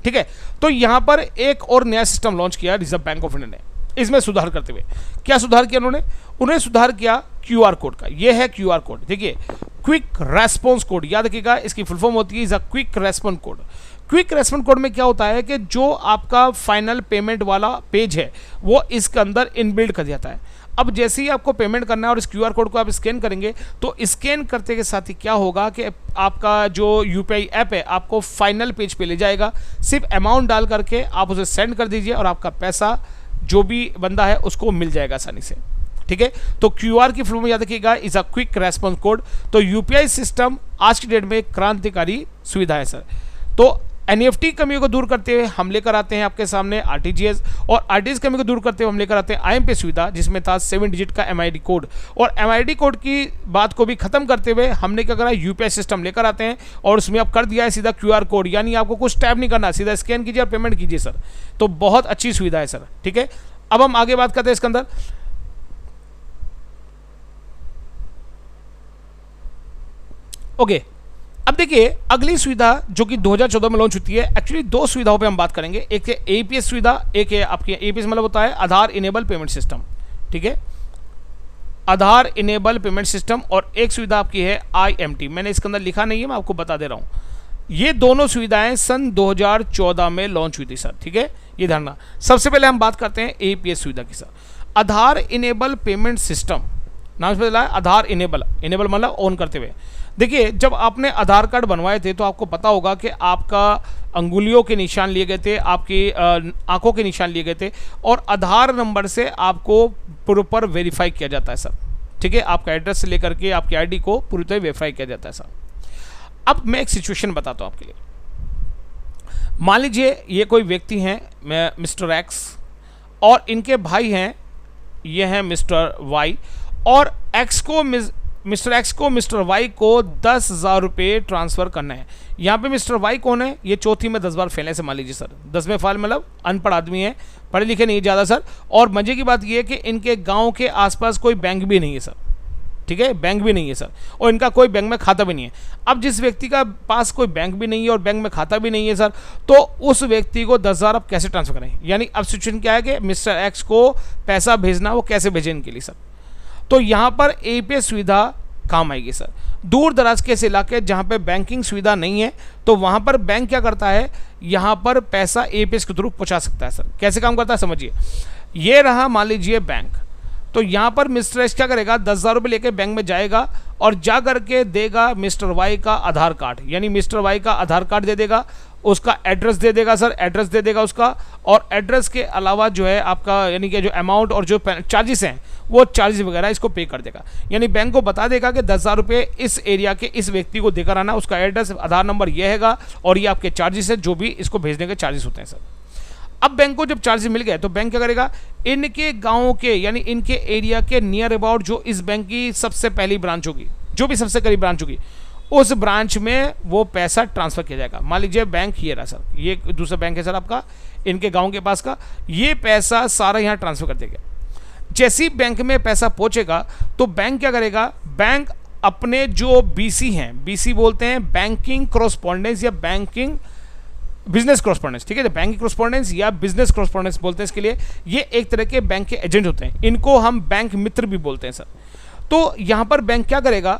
ठीक है, तो यहाँ पर एक और नया सिस्टम लॉन्च किया रिजर्व बैंक ऑफ इंडिया ने, इसमें सुधार करते हुए। क्या सुधार किया उन्होंने सुधार किया QR कोड का। ये है QR कोड, देखिए, क्विक रेस्पॉन्स कोड, याद रखिएगा इसकी फुल फॉर्म होती है is a quick response code. Quick response code में क्या होता है कि जो आपका फाइनल पेमेंट वाला पेज है वो इसके अंदर इनबिल्ड कर जाता है। अब जैसे ही आपको पेमेंट करना है और इस QR कोड को आप स्कैन करेंगे तो स्कैन करते के साथ ही क्या होगा कि आपका जो यूपीआई ऐप है आपको फाइनल पेज पे ले जाएगा। सिर्फ अमाउंट डाल करके आप उसे सेंड कर दीजिए और आपका पैसा जो भी बंदा है उसको मिल जाएगा आसानी से। ठीक है, तो QR की फुल फॉर्म याद रखिएगा is a quick response code. तो यूपीआई सिस्टम आज की डेट में क्रांतिकारी सुविधा है सर। तो एनईएफटी कमियों को दूर करते हुए हम लेकर आते हैं आपके सामने आरटीजीएस, और आरटीजीएस कमी को दूर करते हुए हम लेकर आते हैं आईएमपी सुविधा, जिसमें था 7 डिजिट का एमआईडी कोड। और एमआईडी कोड की बात को भी खत्म करते हुए हमने क्या करा, यूपीआई सिस्टम लेकर आते हैं और उसमें अब कर दिया है सीधा QR कोड, यानी आपको कुछ टैप नहीं करना, सीधा स्कैन कीजिए और पेमेंट कीजिए सर। तो बहुत अच्छी सुविधा है सर। ठीक है, अब हम आगे बात करते हैं इसके अंदर। ओके, अब देखिए अगली सुविधा जो कि 2014 में लॉन्च होती है। एक्चुअली दो सुविधाओं पे हम बात करेंगे, एक है APS सुविधा, एक है आपकी APS मतलब होता है आधार इनेबल पेमेंट सिस्टम। ठीक है, आधार इनेबल पेमेंट सिस्टम, और एक सुविधा आपकी है IMT। मैंने इसके अंदर लिखा नहीं है, मैं आपको बता दे रहा हूं। ये दोनों सुविधाएं सन 2014 में लॉन्च हुई थी सर। ठीक है, ये ध्यान रखना। सबसे पहले हम बात करते हैं APS सुविधा की सर। आधार इनेबल पेमेंट सिस्टम नाम से है आधार इनेबल, इनेबल मतलब ऑन करते हुए। देखिए जब आपने आधार कार्ड बनवाए थे तो आपको पता होगा कि आपका अंगुलियों के निशान लिए गए थे, आपकी आंखों के निशान लिए गए थे, और आधार नंबर से आपको प्रॉपर वेरीफाई किया जाता है सर। ठीक है, आपका एड्रेस से लेकर के आपकी आईडी को पूरी तरह वेरीफाई किया जाता है सर। अब मैं एक सिचुएशन बताता हूँ आपके लिए। मान लीजिए ये कोई व्यक्ति हैं, मैं मिस्टर एक्स, और इनके भाई हैं, ये हैं मिस्टर वाई, और मिस्टर एक्स को मिस्टर वाई को 10,000 रुपये ट्रांसफ़र करना है। यहाँ पे मिस्टर वाई कौन है? ये चौथी में 10 बार फेल है, से मान लीजिए सर। 10वें फाल मतलब अनपढ़ आदमी है, पढ़े लिखे नहीं ज़्यादा सर। और मज़े की बात ये है कि इनके गांव के आसपास कोई बैंक भी नहीं है सर। ठीक है, बैंक भी नहीं है सर, और इनका कोई बैंक में खाता भी नहीं है। अब जिस व्यक्ति का पास कोई बैंक भी नहीं है और बैंक में खाता भी नहीं है सर, तो उस व्यक्ति को 10,000 अब कैसे ट्रांसफर करें? यानी अब सिचुएशन क्या है कि मिस्टर एक्स को पैसा भेजना, वो कैसे भेजें इनके लिए सर? तो यहाँ पर एपीएस सुविधा काम आएगी सर। दूर दराज के ऐसे इलाके जहाँ पे बैंकिंग सुविधा नहीं है, तो वहाँ पर बैंक क्या करता है, यहाँ पर पैसा एपीएस के थ्रू पहुँचा सकता है सर। कैसे काम करता है समझिए। ये रहा मान लीजिए बैंक, तो यहाँ पर मिस्टर एक्स क्या करेगा, 10,000 रुपये लेके बैंक में जाएगा और जा करके देगा मिस्टर वाई का आधार कार्ड, यानी मिस्टर वाई का आधार कार्ड दे देगा, उसका एड्रेस दे देगा सर, एड्रेस दे देगा उसका, और एड्रेस के अलावा जो है आपका यानी कि जो अमाउंट और जो चार्जेस हैं वो चार्जेस वगैरह इसको पे कर देगा। यानी बैंक को बता देगा कि 10,000 रुपये इस एरिया के इस व्यक्ति को देकर आना, उसका एड्रेस आधार नंबर ये हैगा, और ये आपके चार्जेस है, जो भी इसको भेजने के चार्जेस होते हैं सर। अब बैंक को जब चार्जेस मिल गए तो बैंक क्या करेगा, इनके गाँव के यानी इनके एरिया के नियर अबाउट जो इस बैंक की सबसे पहली ब्रांच होगी, जो भी सबसे करीब ब्रांच होगी, उस ब्रांच में वो पैसा ट्रांसफ़र किया जाएगा। मान लीजिए बैंक ये रहा सर, ये दूसरा बैंक है सर आपका, इनके गांव के पास का, ये पैसा सारा यहाँ ट्रांसफ़र कर देगा। जैसे ही बैंक में पैसा पहुँचेगा तो बैंक क्या करेगा, बैंक अपने जो बीसी हैं, बीसी बोलते हैं बैंकिंग कॉरस्पॉन्डेंस या बैंकिंग बिजनेस कॉरस्पॉन्डेंस, ठीक है, बैंकिंग कॉरस्पॉन्डेंस या बिजनेस कॉरस्पॉन्डेंस बोलते हैं इसके लिए। ये एक तरह के बैंक के एजेंट होते हैं, इनको हम बैंक मित्र भी बोलते हैं सर। तो यहाँ पर बैंक क्या करेगा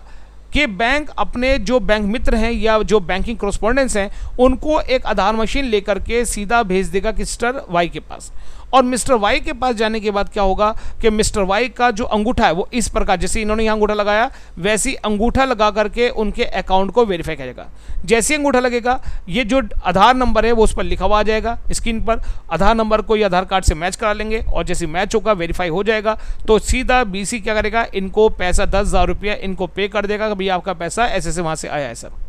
कि बैंक अपने जो बैंक मित्र हैं या जो बैंकिंग कॉरस्पॉन्डेंस हैं, उनको एक आधार मशीन लेकर के सीधा भेज देगा मिस्टर वाई के पास। और मिस्टर वाई के पास जाने के बाद क्या होगा कि मिस्टर वाई का जो अंगूठा है वो इस प्रकार, जैसे इन्होंने यहाँ अंगूठा लगाया वैसे ही अंगूठा लगा करके उनके अकाउंट को वेरीफाई किया जाएगा। जैसे ही अंगूठा लगेगा, ये जो आधार नंबर है वो उस पर लिखा हुआ आ जाएगा स्क्रीन पर। आधार नंबर को ये आधार कार्ड से मैच करा लेंगे, और जैसे मैच होगा, वेरीफाई हो जाएगा, तो सीधा बीसी क्या करेगा, इनको पैसा 10,000 रुपया इनको पे कर देगा कि भैया आपका पैसा ऐसे से वहाँ से आया है सर।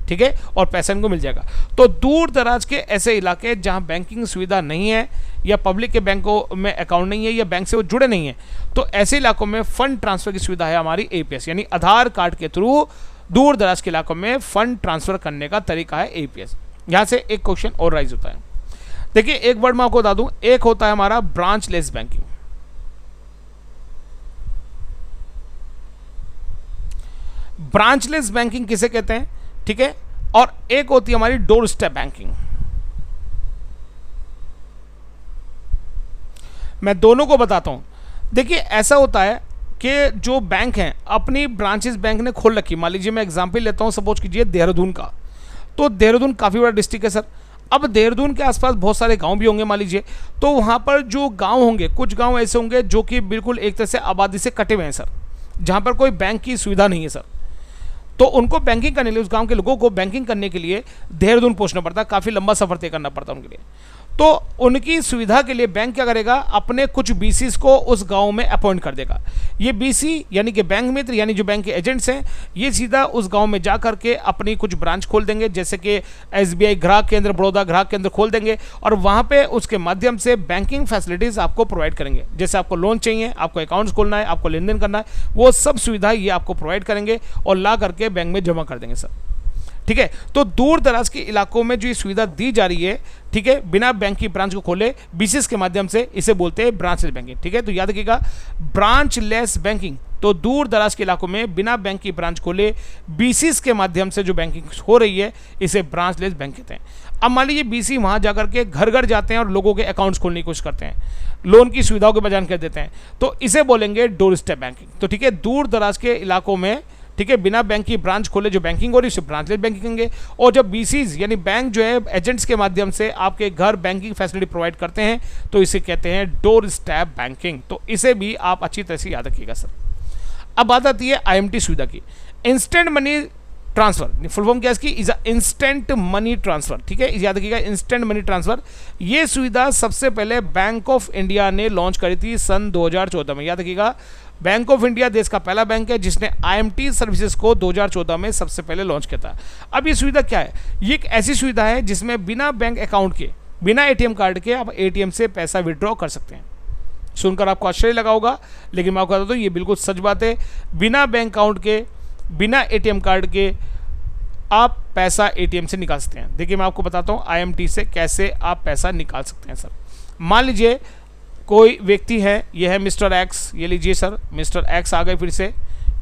ठीक है, और पैसा इनको मिल जाएगा। तो दूर दराज के ऐसे इलाके जहां बैंकिंग सुविधा नहीं है, या पब्लिक के बैंकों में अकाउंट नहीं है, या बैंक से वो जुड़े नहीं है, तो ऐसे इलाकों में फंड ट्रांसफर की सुविधा है हमारी एपीएस, यानी आधार कार्ड के थ्रू दूर दराज के इलाकों में फंड ट्रांसफर करने का तरीका है एपीएस। यहां से एक क्वेश्चन और राइज होता है। देखिए एक वर्ड मैं आपको बता दूं, एक होता है हमारा ब्रांचलेस बैंकिंग। ब्रांचलेस बैंकिंग किसे कहते हैं, ठीक है, और एक होती है हमारी डोर स्टेप बैंकिंग। मैं दोनों को बताता हूं। देखिए ऐसा होता है कि जो बैंक हैं अपनी ब्रांचेस बैंक ने खोल रखी। मान लीजिए मैं एग्जांपल लेता हूं, सपोज कीजिए देहरादून का, तो देहरादून काफ़ी बड़ा डिस्ट्रिक्ट है सर। अब देहरादून के आसपास बहुत सारे गांव भी होंगे मान लीजिए, तो वहां पर जो गांव होंगे, कुछ गांव ऐसे होंगे जो कि बिल्कुल एक तरह से आबादी से कटे हुए हैं सर, जहां पर कोई बैंक की सुविधा नहीं है सर। तो उनको बैंकिंग करने के लिए, उस गांव के लोगों को बैंकिंग करने के लिए देहरादून पहुंचना पड़ता है, काफ़ी लंबा सफर तय करना पड़ता है उनके लिए। तो उनकी सुविधा के लिए बैंक क्या करेगा, अपने कुछ बीसीस को उस गांव में अपॉइंट कर देगा। ये बीसी यानी कि बैंक मित्र, यानी जो बैंक के एजेंट्स हैं, ये सीधा उस गांव में जा करके अपनी कुछ ब्रांच खोल देंगे, जैसे कि एसबीआई ग्राहक केंद्र, बड़ौदा ग्राहक केंद्र खोल देंगे, और वहां पे उसके माध्यम से बैंकिंग फैसिलिटीज आपको प्रोवाइड करेंगे। जैसे आपको लोन चाहिए, आपको अकाउंट्स खोलना है, आपको लेन देन करना है, वो सब सुविधा ये आपको प्रोवाइड करेंगे और ला करके बैंक में जमा कर देंगे सर। ठीक है, तो दूर दराज के इलाकों में जो ये सुविधा दी जा रही है, ठीक है, बिना बैंक की ब्रांच को खोले बीसीएस के माध्यम से, इसे बोलते हैं ब्रांचलेस बैंकिंग। ठीक है, तो याद रखिएगा ब्रांचलेस बैंकिंग, तो दूर दराज के इलाकों में बिना बैंक की ब्रांच खोले बीसीएस के माध्यम से जो बैंकिंग हो रही है, इसे ब्रांचलेस बैंक कहते हैं। अब मान लीजिए बीसी वहां जाकर के घर घर जाते हैं और लोगों के अकाउंट्स खोलने की कोशिश करते हैं, लोन की सुविधाओं के बयान कर देते हैं, तो इसे बोलेंगे डोर स्टेप बैंकिंग। तो ठीक है, दूर दराज के इलाकों में, ठीक है, बिना बैंक की ब्रांच खोले जो बैंकिंग हो रही है उसे ब्रांचलेस बैंकिंग कहेंगे। और जब बीसीज यानी बैंक जो है एजेंट्स के माध्यम से आपके घर बैंकिंग फैसिलिटी प्रोवाइड करते हैं, तो इसे कहते हैं डोर स्टेप बैंकिंग। तो इसे भी आप अच्छी तरह से याद रखिएगा सर। अब बात आती है IMT सुविधा की, instant money transfer. Full form क्या है इसकी? Is instant money transfer. ठीक है, याद रखिएगा, इंस्टेंट मनी ट्रांसफर। ये सुविधा सबसे पहले बैंक ऑफ इंडिया ने लॉन्च करी थी सन 2014 में। याद रखिएगा, बैंक ऑफ इंडिया देश का पहला बैंक है जिसने IMT सर्विसेज को 2014 में सबसे पहले लॉन्च किया था। अब ये सुविधा क्या है? ये एक ऐसी सुविधा है जिसमें बिना बैंक अकाउंट के, बिना ATM कार्ड के आप ATM से पैसा विड्रॉ कर सकते हैं। सुनकर आपको आश्चर्य लगा होगा, लेकिन मैं आपको बता दूं ये बिल्कुल सच बात है। बिना बैंक अकाउंट के, बिना ATM कार्ड के आप पैसा ATM से निकाल सकते हैं। देखिए मैं आपको बताता हूँ IMT से कैसे आप पैसा निकाल सकते हैं सर। मान लीजिए कोई व्यक्ति है, ये है मिस्टर एक्स, ये लीजिए सर, मिस्टर एक्स आ गए फिर से,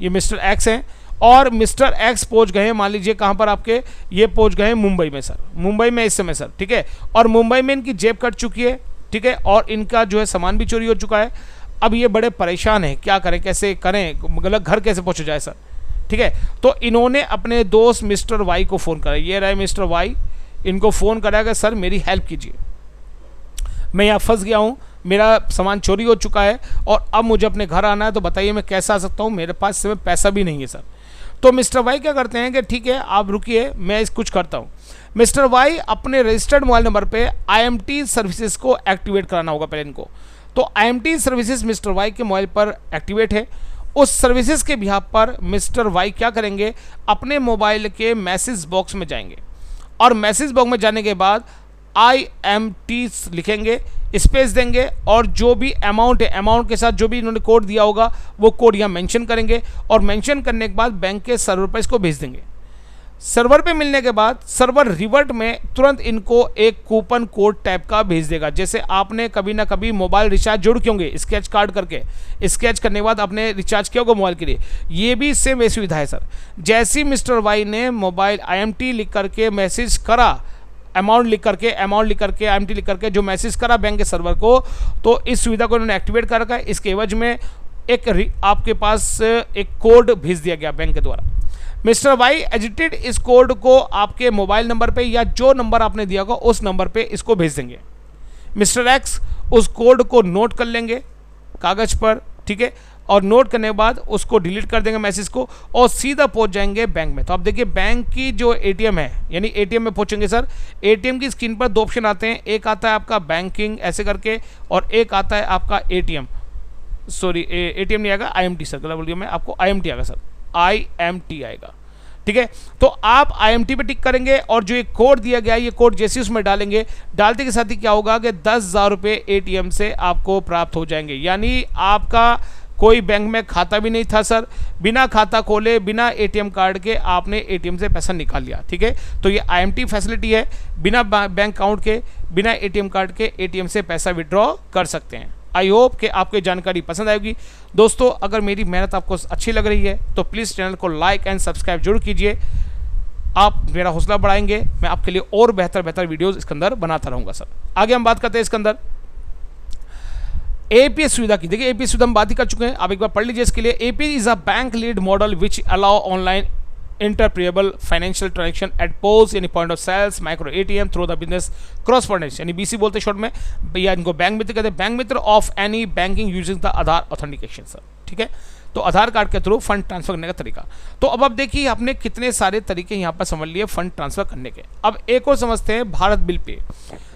ये मिस्टर एक्स हैं और मिस्टर एक्स पहुंच गए हैं, मान लीजिए कहाँ पर आपके, ये पहुंच गए हैं मुंबई में सर, मुंबई में इस समय सर। ठीक है, और मुंबई में इनकी जेब कट चुकी है। ठीक है, और इनका जो है सामान भी चोरी हो चुका है। अब ये बड़े परेशान हैं, क्या करें, कैसे करें, मतलब घर कैसे पहुँच जाए सर। ठीक है, तो इन्होंने अपने दोस्त मिस्टर वाई को फ़ोन करा। ये रहे मिस्टर वाई, इनको फ़ोन करा कि सर मेरी हेल्प कीजिए, मैं यहाँ फंस गया हूँ, मेरा सामान चोरी हो चुका है और अब मुझे अपने घर आना है, तो बताइए मैं कैसे आ सकता हूँ, मेरे पास इस समय पैसा भी नहीं है सर। तो मिस्टर वाई क्या करते हैं कि ठीक है आप रुकिए, मैं कुछ करता हूँ। मिस्टर वाई अपने रजिस्टर्ड मोबाइल नंबर पे IMT सर्विसेज को एक्टिवेट कराना होगा पहले इनको। तो IMT सर्विसेज मिस्टर वाई के मोबाइल पर एक्टिवेट है। उस सर्विसेज के बिहाफ पर मिस्टर वाई क्या करेंगे, अपने मोबाइल के मैसेज बॉक्स में जाएंगे और मैसेज बॉक्स में जाने के बाद IMT लिखेंगे, स्पेस देंगे और जो भी अमाउंट है, अमाउंट के साथ जो भी इन्होंने कोड दिया होगा वो कोड यहाँ मेंशन करेंगे और मेंशन करने के बाद बैंक के सर्वर पर इसको भेज देंगे। सर्वर पे मिलने के बाद सर्वर रिवर्ट में तुरंत इनको एक कूपन कोड टाइप का भेज देगा। जैसे आपने कभी ना कभी मोबाइल रिचार्ज जोड़ के होंगे स्केच कार्ड करके, स्केच करने के बाद आपने रिचार्ज किया होगा मोबाइल के लिए, ये भी सेम वही सुविधा है सर। जैसे ही मिस्टर वाई ने मोबाइल IMT लिख करके मैसेज करा, अमाउंट लिख करके IMT लिख करके जो मैसेज करा बैंक के सर्वर को, तो इस सुविधा को इन्होंने एक्टिवेट कर रखा है। इसके एवज में आपके पास एक कोड भेज दिया गया बैंक के द्वारा। मिस्टर वाई एडिटेड इस कोड को आपके मोबाइल नंबर पे या जो नंबर आपने दिया होगा उस नंबर पे इसको भेज देंगे। मिस्टर एक्स उस कोड को नोट कर लेंगे कागज पर। ठीक है, और नोट करने के बाद उसको डिलीट कर देंगे मैसेज को और सीधा पहुंच जाएंगे बैंक में। तो आप देखिए बैंक की जो ATM है, यानी ATM में पहुंचेंगे सर। ATM की स्क्रीन पर दो ऑप्शन आते हैं, एक आता है आपका बैंकिंग ऐसे करके और एक आता है आपका ATM, सॉरी ATM नहीं आएगा, IMT सर, गलत बोल दिया मैं, आपको IMT आएगा सर, IMT आएगा। ठीक है, तो आप IMT पे टिक करेंगे और जो ये कोड दिया गया है, ये कोड जैसे उसमें डालेंगे, डालते के साथ ही क्या होगा कि 10,000 रुपये ATM से आपको प्राप्त हो जाएंगे। यानी आपका कोई बैंक में खाता भी नहीं था सर, बिना खाता खोले, बिना ATM कार्ड के आपने ATM से पैसा निकाल लिया। ठीक है, तो ये IMT फैसिलिटी है, बिना बैंक अकाउंट के, बिना ATM कार्ड के ATM से पैसा विड्रॉ कर सकते हैं। आई होप कि आपको ये जानकारी पसंद आएगी। दोस्तों अगर मेरी मेहनत आपको अच्छी लग रही है तो प्लीज़ चैनल को लाइक एंड सब्सक्राइब जरूर कीजिए, आप मेरा हौसला बढ़ाएंगे, मैं आपके लिए और बेहतर वीडियोस इसके अंदर बनाता रहूँगा सर। आगे हम बात करते हैं इसके अंदर APS सुविधा की। देखिए APS सुविधा हम बात ही कर चुके हैं, आप एक बार पढ़ लीजिए इसके लिए। APS is a bank led model which allow online interoperable financial transaction at post यानी point of sales micro ATM through the business correspondents यानी BC बोलते शॉर्ट में, या इनको बैंक मित्र कहते हैं, bank Mitra of any banking using the Aadhaar authentication sir. ठीक है, तो आधार कार्ड के थ्रू फंड ट्रांसफर करने का तरीका। तो अब आप देखिए आपने कितने सारे तरीके यहाँ पर समझ लिए फंड ट्रांसफर करने के। अब एक और समझते हैं भारत बिल पे।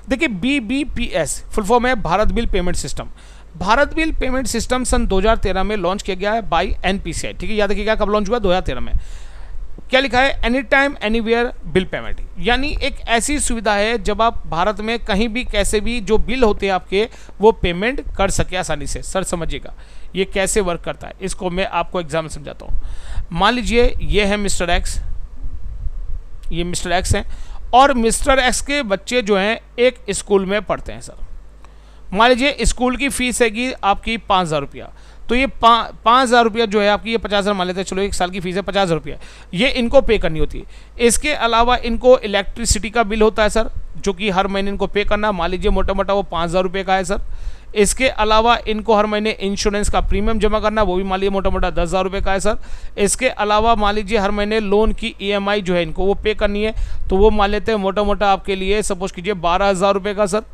देखिए BBPS फुल फॉर्म है Bharat bill payment system. Bharat bill payment system सन 2013 में लॉन्च किया गया है बाई NPCI। ठीक है, याद रखिएगा कब लॉन्च हुआ, 2013 में। क्या लिखा है, any time anywhere bill payment, यानी एक ऐसी सुविधा है जब आप भारत में कहीं भी कैसे भी जो बिल होते हैं आपके वो पेमेंट कर सके आसानी से। सर समझिएगा ये कैसे वर्क करता है, इसको मैं आपको एग्जाम्पल समझाता हूँ। मान लीजिए ये है मिस्टर एक्स, ये मिस्टर एक्स हैं और मिस्टर एक्स के बच्चे जो हैं एक स्कूल में पढ़ते हैं सर। मान लीजिए स्कूल की फीस हैगी आपकी 5,000 रुपया, तो ये 5,000 रुपया जो है आपकी, ये 50,000 मान लेते हैं, चलो एक साल की फीस है 50,000 रुपया, ये इनको पे करनी होती है। इसके अलावा इनको इलेक्ट्रिसिटी का बिल होता है सर, जो कि हर महीने इनको पे करना, मान लीजिए मोटा मोटा वो 5,000 रुपये का है सर। इसके अलावा इनको हर महीने इंश्योरेंस का प्रीमियम जमा करना, वो भी मान लीजिए मोटा मोटा 10,000 रुपये का है सर। इसके अलावा मान लीजिए हर महीने लोन की EMI जो है इनको वो पे करनी है, तो वो मान लेते हैं मोटा मोटा आपके लिए सपोज कीजिए 12,000 रुपये का सर।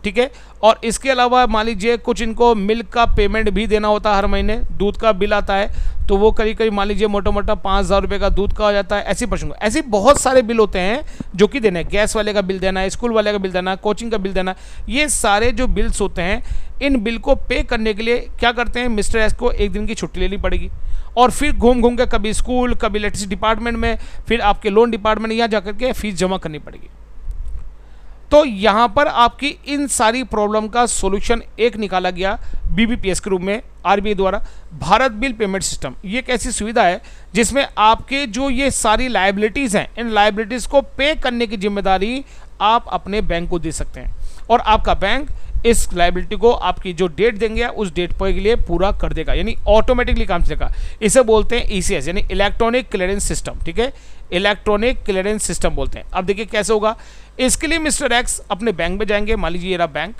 ठीक है, और इसके अलावा मान लीजिए कुछ इनको मिल्क का पेमेंट भी देना होता है हर महीने, दूध का बिल आता है, तो वो करीब करीब मान लीजिए मोटा मोटा 5,000 रुपये का दूध का हो जाता है। ऐसी प्रश्न ऐसे बहुत सारे बिल होते हैं जो कि देना है, गैस वाले का बिल देना है, स्कूल वाले का बिल देना है, कोचिंग का बिल देना है। ये सारे जो बिल्स होते हैं, इन बिल को पे करने के लिए क्या करते हैं, मिस्टर एस को एक दिन की छुट्टी लेनी पड़ेगी और फिर घूम घूम के कभी स्कूल, कभी इलेक्ट्रिसिटी डिपार्टमेंट में, फिर आपके लोन डिपार्टमेंट में यहाँ जाकर के फीस जमा करनी पड़ेगी। तो यहाँ पर आपकी इन सारी प्रॉब्लम का सॉल्यूशन एक निकाला गया बीबीपीएस के रूप में आरबीआई द्वारा, भारत बिल पेमेंट सिस्टम। ये एक ऐसी सुविधा है जिसमें आपके जो ये सारी लायबिलिटीज़ हैं, इन लायबिलिटीज़ को पे करने की जिम्मेदारी आप अपने बैंक को दे सकते हैं और आपका बैंक इस लायबिलिटी को आपकी जो डेट देंगे उस डेट पर के लिए पूरा कर देगा, यानी ऑटोमेटिकली काम चलेगा। इसे बोलते हैं ईसीएस यानी इलेक्ट्रॉनिक क्लियरेंस सिस्टम। ठीक है, इलेक्ट्रॉनिक क्लियरेंस सिस्टम बोलते हैं। अब देखिए कैसे होगा। इसके लिए मिस्टर एक्स अपने बैंक में जाएंगे, मान लीजिए ये रहा बैंक,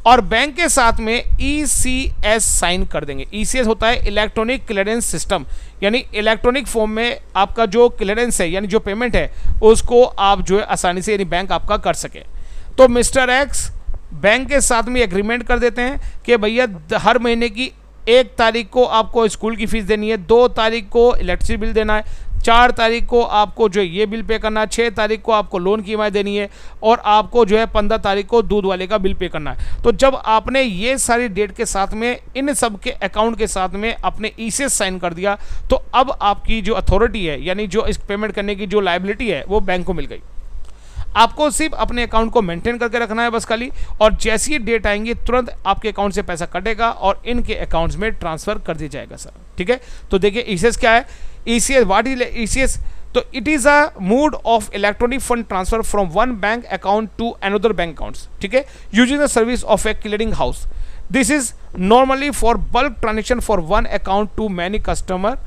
और बैंक के साथ में ईसीएस साइन कर देंगे। ईसीएस होता है इलेक्ट्रॉनिक क्लियरेंस सिस्टम, यानी इलेक्ट्रॉनिक फॉर्म में आपका जो क्लियरेंस है यानी जो पेमेंट है उसको आप जो है आसानी से यानी बैंक आपका कर सके। तो मिस्टर एक्स बैंक के साथ में एग्रीमेंट कर देते हैं कि भैया हर महीने की 1 तारीख को आपको स्कूल की फीस देनी है, 2 तारीख को इलेक्ट्रिसिटी बिल देना है, 4 तारीख को आपको जो है ये बिल पे करना है, 6 तारीख को आपको लोन की ईएमआई देनी है और आपको जो है 15 तारीख को दूध वाले का बिल पे करना है। तो जब आपने ये सारी डेट के साथ में इन सब के अकाउंट के साथ में अपने ईसीएस साइन कर दिया, तो अब आपकी जो अथॉरिटी है यानी जो इस पेमेंट करने की जो लायबिलिटी है वो बैंक को मिल गई। आपको सिर्फ अपने अकाउंट को मेंटेन करके रखना है बस खाली, और जैसी डेट आएंगी तुरंत आपके अकाउंट से पैसा कटेगा और इनके अकाउंट्स में ट्रांसफर कर दिया जाएगा सर। ठीक है, तो देखिए ईसीएस क्या है। ECS, what is ECS? तो it is a mode of electronic fund transfer from one bank account to another bank accounts. ठीक है, using the service of a clearing house. This is normally for bulk transaction for one account to many customer,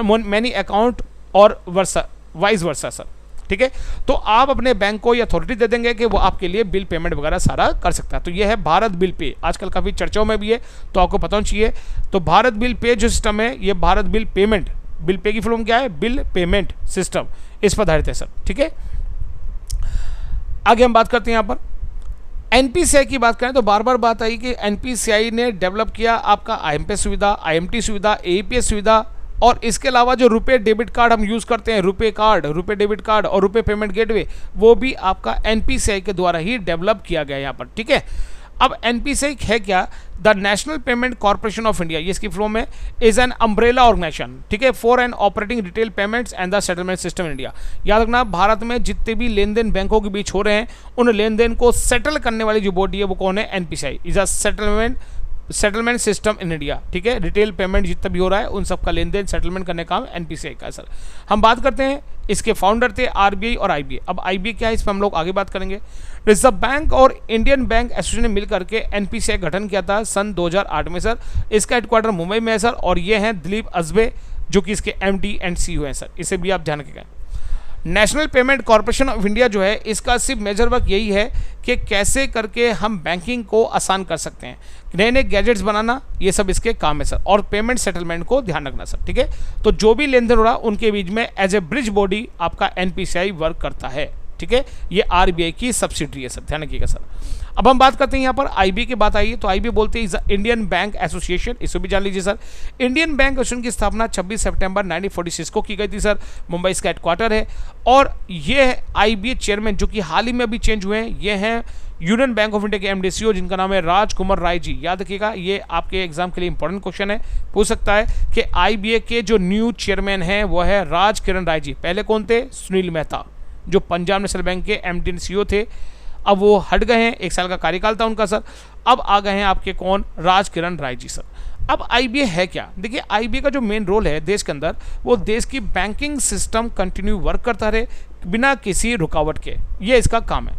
many account और versa, vice versa sir. ठीक है, तो आप अपने bank को ये अथॉरिटी दे देंगे कि वो आपके लिए बिल पेमेंट वगैरह सारा कर सकता है। तो ये है भारत बिल पे, आजकल काफ़ी चर्चाओं में भी है तो आपको पता होना चाहिए। तो भारत बिल पे जो सिस्टम है ये Bharat bill payment, bill pay की फुल फॉर्म क्या है, बिल पेमेंट सिस्टम, इस पर आधारित है सर। ठीक है, आगे हम बात करते हैं यहाँ पर एनपीसीआई की बात करें तो बार बार बात आई कि एनपीसीआई ने डेवलप किया आपका आईएमपीएस सुविधा, आईएमटी सुविधा, एईपीएस सुविधा, और इसके अलावा जो रुपए डेबिट कार्ड हम यूज़ करते हैं, रुपए कार्ड, रुपए डेबिट कार्ड और रुपए पेमेंट गेटवे, वो भी आपका एनपीसीआई के द्वारा ही डेवलप किया गया यहाँ पर। ठीक है, अब एनपीसीआई है क्या, the national payment corporation of India, ये इसकी फुल में इज एन अम्ब्रेला ऑर्गेनाइजेशन। ठीक है, for an operating retail payments and the settlement system in India. याद रखना, भारत में जितने भी लेन देन बैंकों के बीच हो रहे हैं उन लेन देन को सेटल करने वाली जो बॉडी है वो कौन है, NPCI is a settlement system in India. ठीक है, रिटेल पेमेंट जितना भी हो रहा है उन सब का लेन देन सेटलमेंट करने का काम एनपीसीआई का है सर। हम बात करते हैं, इसके फाउंडर थे आरबीआई और आईबीए। अब आईबीए क्या है इस पर हम लोग आगे बात करेंगे। रिजर्व बैंक और इंडियन बैंक एसोसिएशन ने मिलकर के एनपीसीआई गठन किया था सन 2008 में सर। इसका हेडक्वार्टर मुंबई में है सर, और ये हैं दिलीप अजबे जो कि इसके एमडी एंड सीईओ हैं सर। इसे भी आप ध्यान रखिएगा। National payment corporation of India जो है इसका सिर्फ मेजर वर्क यही है कि कैसे करके हम बैंकिंग को आसान कर सकते हैं, नए नए गैजेट्स बनाना, ये सब इसके काम है सर, और पेमेंट सेटलमेंट को ध्यान रखना सर। ठीक है, तो जो भी लेन देन हो रहा उनके बीच में एज ए ब्रिज बॉडी आपका एनपीसीआई वर्क करता है। ठीक है, ये आरबीआई की सब्सिडरी है सर, ध्यान रखिएगा सर। अब हम बात करते हैं यहाँ पर आईबीए की बात आई है तो आईबीए बोलते हैं इंडियन बैंक एसोसिएशन, इसको भी जान लीजिए सर। इंडियन बैंक एसोसिएशन की स्थापना 26 सितंबर 1946 को की गई थी सर। मुंबई इसका हेडक्वार्टर है, और ये आईबीए चेयरमैन जो कि हाल ही में अभी चेंज हुए हैं, ये हैं यूनियन बैंक ऑफ इंडिया के एमडीसीओ जिनका नाम है राजकुमार राय जी। याद रखिएगा, ये आपके एग्जाम के लिए इंपॉर्टेंट क्वेश्चन है, पूछ सकता है कि आईबीए के जो न्यू चेयरमैन हैं वो है राज किरण राय जी। पहले कौन थे, सुनील मेहता जो पंजाब नेशनल बैंक के एमडीसीओ थे, अब वो हट गए हैं, 1 साल का कार्यकाल था उनका सर। अब आ गए हैं आपके कौन, राज किरण राय जी सर। अब आईबीए है क्या, देखिए आईबीए का जो मेन रोल है देश के अंदर, वो देश की बैंकिंग सिस्टम कंटिन्यू वर्क करता रहे बिना किसी रुकावट के, ये इसका काम है।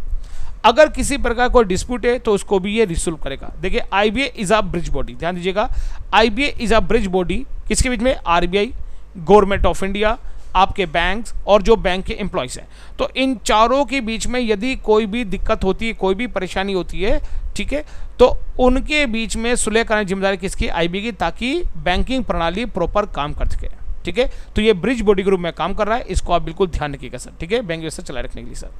अगर किसी प्रकार कोई डिस्प्यूट है तो उसको भी ये रिसोल्व करेगा। देखिए IBA is a bridge body, ध्यान दीजिएगा, IBA is a bridge body किसके बीच में, आरबीआई, गवर्नमेंट ऑफ इंडिया, आपके बैंक्स और जो बैंक के एम्प्लॉयज़ हैं। तो इन चारों के बीच में यदि कोई भी दिक्कत होती है, कोई भी परेशानी होती है, ठीक है, तो उनके बीच में सुलह करने की जिम्मेदारी किसकी, आईबीए की, ताकि बैंकिंग प्रणाली प्रॉपर काम कर सके। ठीक है, तो ये ब्रिज बॉडी के रूप में काम कर रहा है, इसको आप बिल्कुल ध्यान रखिएगा सर। ठीक है, बैंक व्यवस्था चलाए रखने के लिए sir.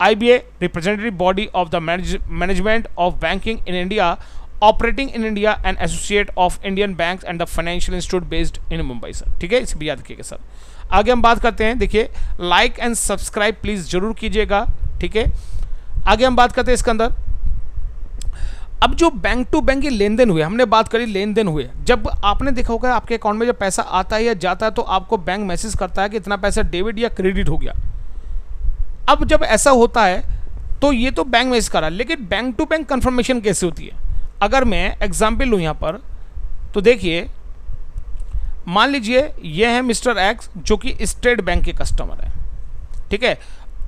IBA representative body of the management of banking in India operating in India and associate of Indian bank and the financial institute based in Mumbai sir. ठीक है, इसे भी याद रखिएगा सर। आगे हम बात करते हैं, देखिए लाइक एंड सब्सक्राइब प्लीज जरूर कीजिएगा। ठीक है, आगे हम बात करते हैं इसके अंदर। अब जो बैंक टू बैंक के लेन देन हुए, हमने बात करी लेन देन हुए, जब आपने देखा होगा आपके अकाउंट में जब पैसा आता है या जाता है तो आपको बैंक मैसेज करता है कि इतना पैसा डेबिट या क्रेडिट हो गया। अब जब ऐसा होता है तो ये तो बैंक मैसेज करा, लेकिन बैंक टू बैंक कंफर्मेशन कैसे होती है? अगर मैं एग्जाम्पल लूँ यहाँ पर, तो देखिए मान लीजिए ये है मिस्टर एक्स जो कि स्टेट बैंक के कस्टमर है। ठीक है,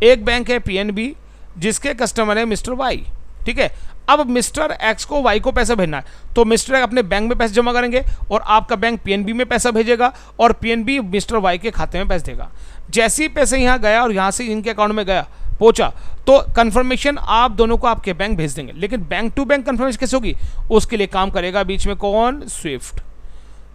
एक बैंक है पीएनबी जिसके कस्टमर है मिस्टर वाई। ठीक है, अब मिस्टर एक्स को वाई को पैसा भेजना है तो मिस्टर एक्स अपने बैंक में पैसे जमा करेंगे और आपका बैंक पीएनबी में पैसा भेजेगा और पीएनबी मिस्टर वाई के खाते में पैसे देगा। जैसे ही पैसे यहाँ गया और यहाँ से इनके अकाउंट में गया पहुंचा तो कंफर्मेशन आप दोनों को आपके बैंक भेज देंगे। लेकिन बैंक टू बैंक कंफर्मेशन कैसे होगी? उसके लिए काम करेगा बीच में कौन? स्विफ्ट।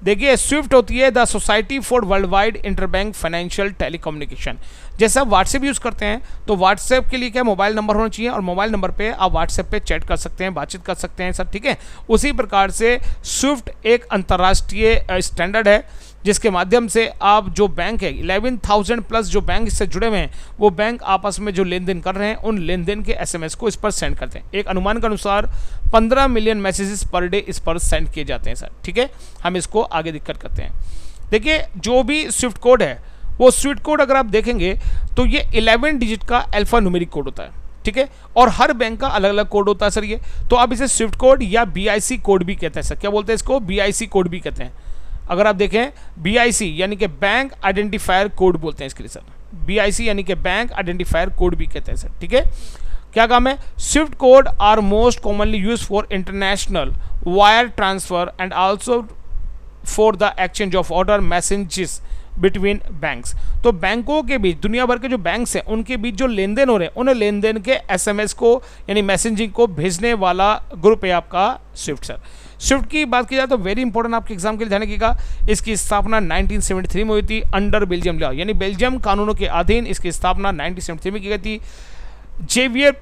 देखिए स्विफ्ट होती है the society for world wide interbank financial telecommunication. जैसे आप व्हाट्सएप यूज़ करते हैं तो व्हाट्सएप के लिए क्या मोबाइल नंबर होना चाहिए और मोबाइल नंबर पे आप व्हाट्सएप पे चैट कर सकते हैं, बातचीत कर सकते हैं सर। ठीक है, उसी प्रकार से स्विफ्ट एक अंतर्राष्ट्रीय स्टैंडर्ड है जिसके माध्यम से आप जो बैंक है 11,000 प्लस जो बैंक इससे जुड़े हुए हैं वो बैंक आपस में जो लेन देन कर रहे हैं उन लेन देन के एसएमएस को इस पर सेंड करते हैं। एक अनुमान के अनुसार 15 मिलियन मैसेजेस पर डे इस पर सेंड किए जाते हैं सर। ठीक है, हम इसको आगे दिक्कत करते हैं। देखिए जो भी स्विफ्ट कोड है वो स्विफ्ट कोड अगर आप देखेंगे तो ये 11 डिजिट का अल्फा न्यूमेरिक कोड होता है। ठीक है, और हर बैंक का अलग अलग कोड होता है सर। ये तो आप इसे स्विफ्ट कोड या बीआईसी कोड भी कहते हैं सर। क्या बोलते हैं इसको? बीआईसी कोड भी कहते हैं। अगर आप देखें बीआईसी यानी कि बैंक आइडेंटिफायर कोड बोलते हैं इसके लिए सर। बीआईसी यानी कि बैंक आइडेंटिफायर कोड भी कहते हैं सर। ठीक है, क्या काम है? Swift code are most commonly use for international wire transfer and also for the exchange of order messages between banks. तो बैंकों के बीच, दुनिया भर के जो बैंक्स हैं उनके बीच जो लेन देन हो रहे हैं उन लेन देन के एसएमएस को यानी मैसेजिंग को भेजने वाला ग्रुप है आपका स्विफ्ट सर। स्विफ्ट की बात की जाए तो वेरी इंपॉर्टेंट आपके एग्जाम के लिए ध्यान रखिएगा, इसकी स्थापना 1973 में हुई थी अंडर बेल्जियम लॉ, यानी बेल्जियम कानूनों के अधीन इसकी स्थापना 1973 में की गई थी। जेवियर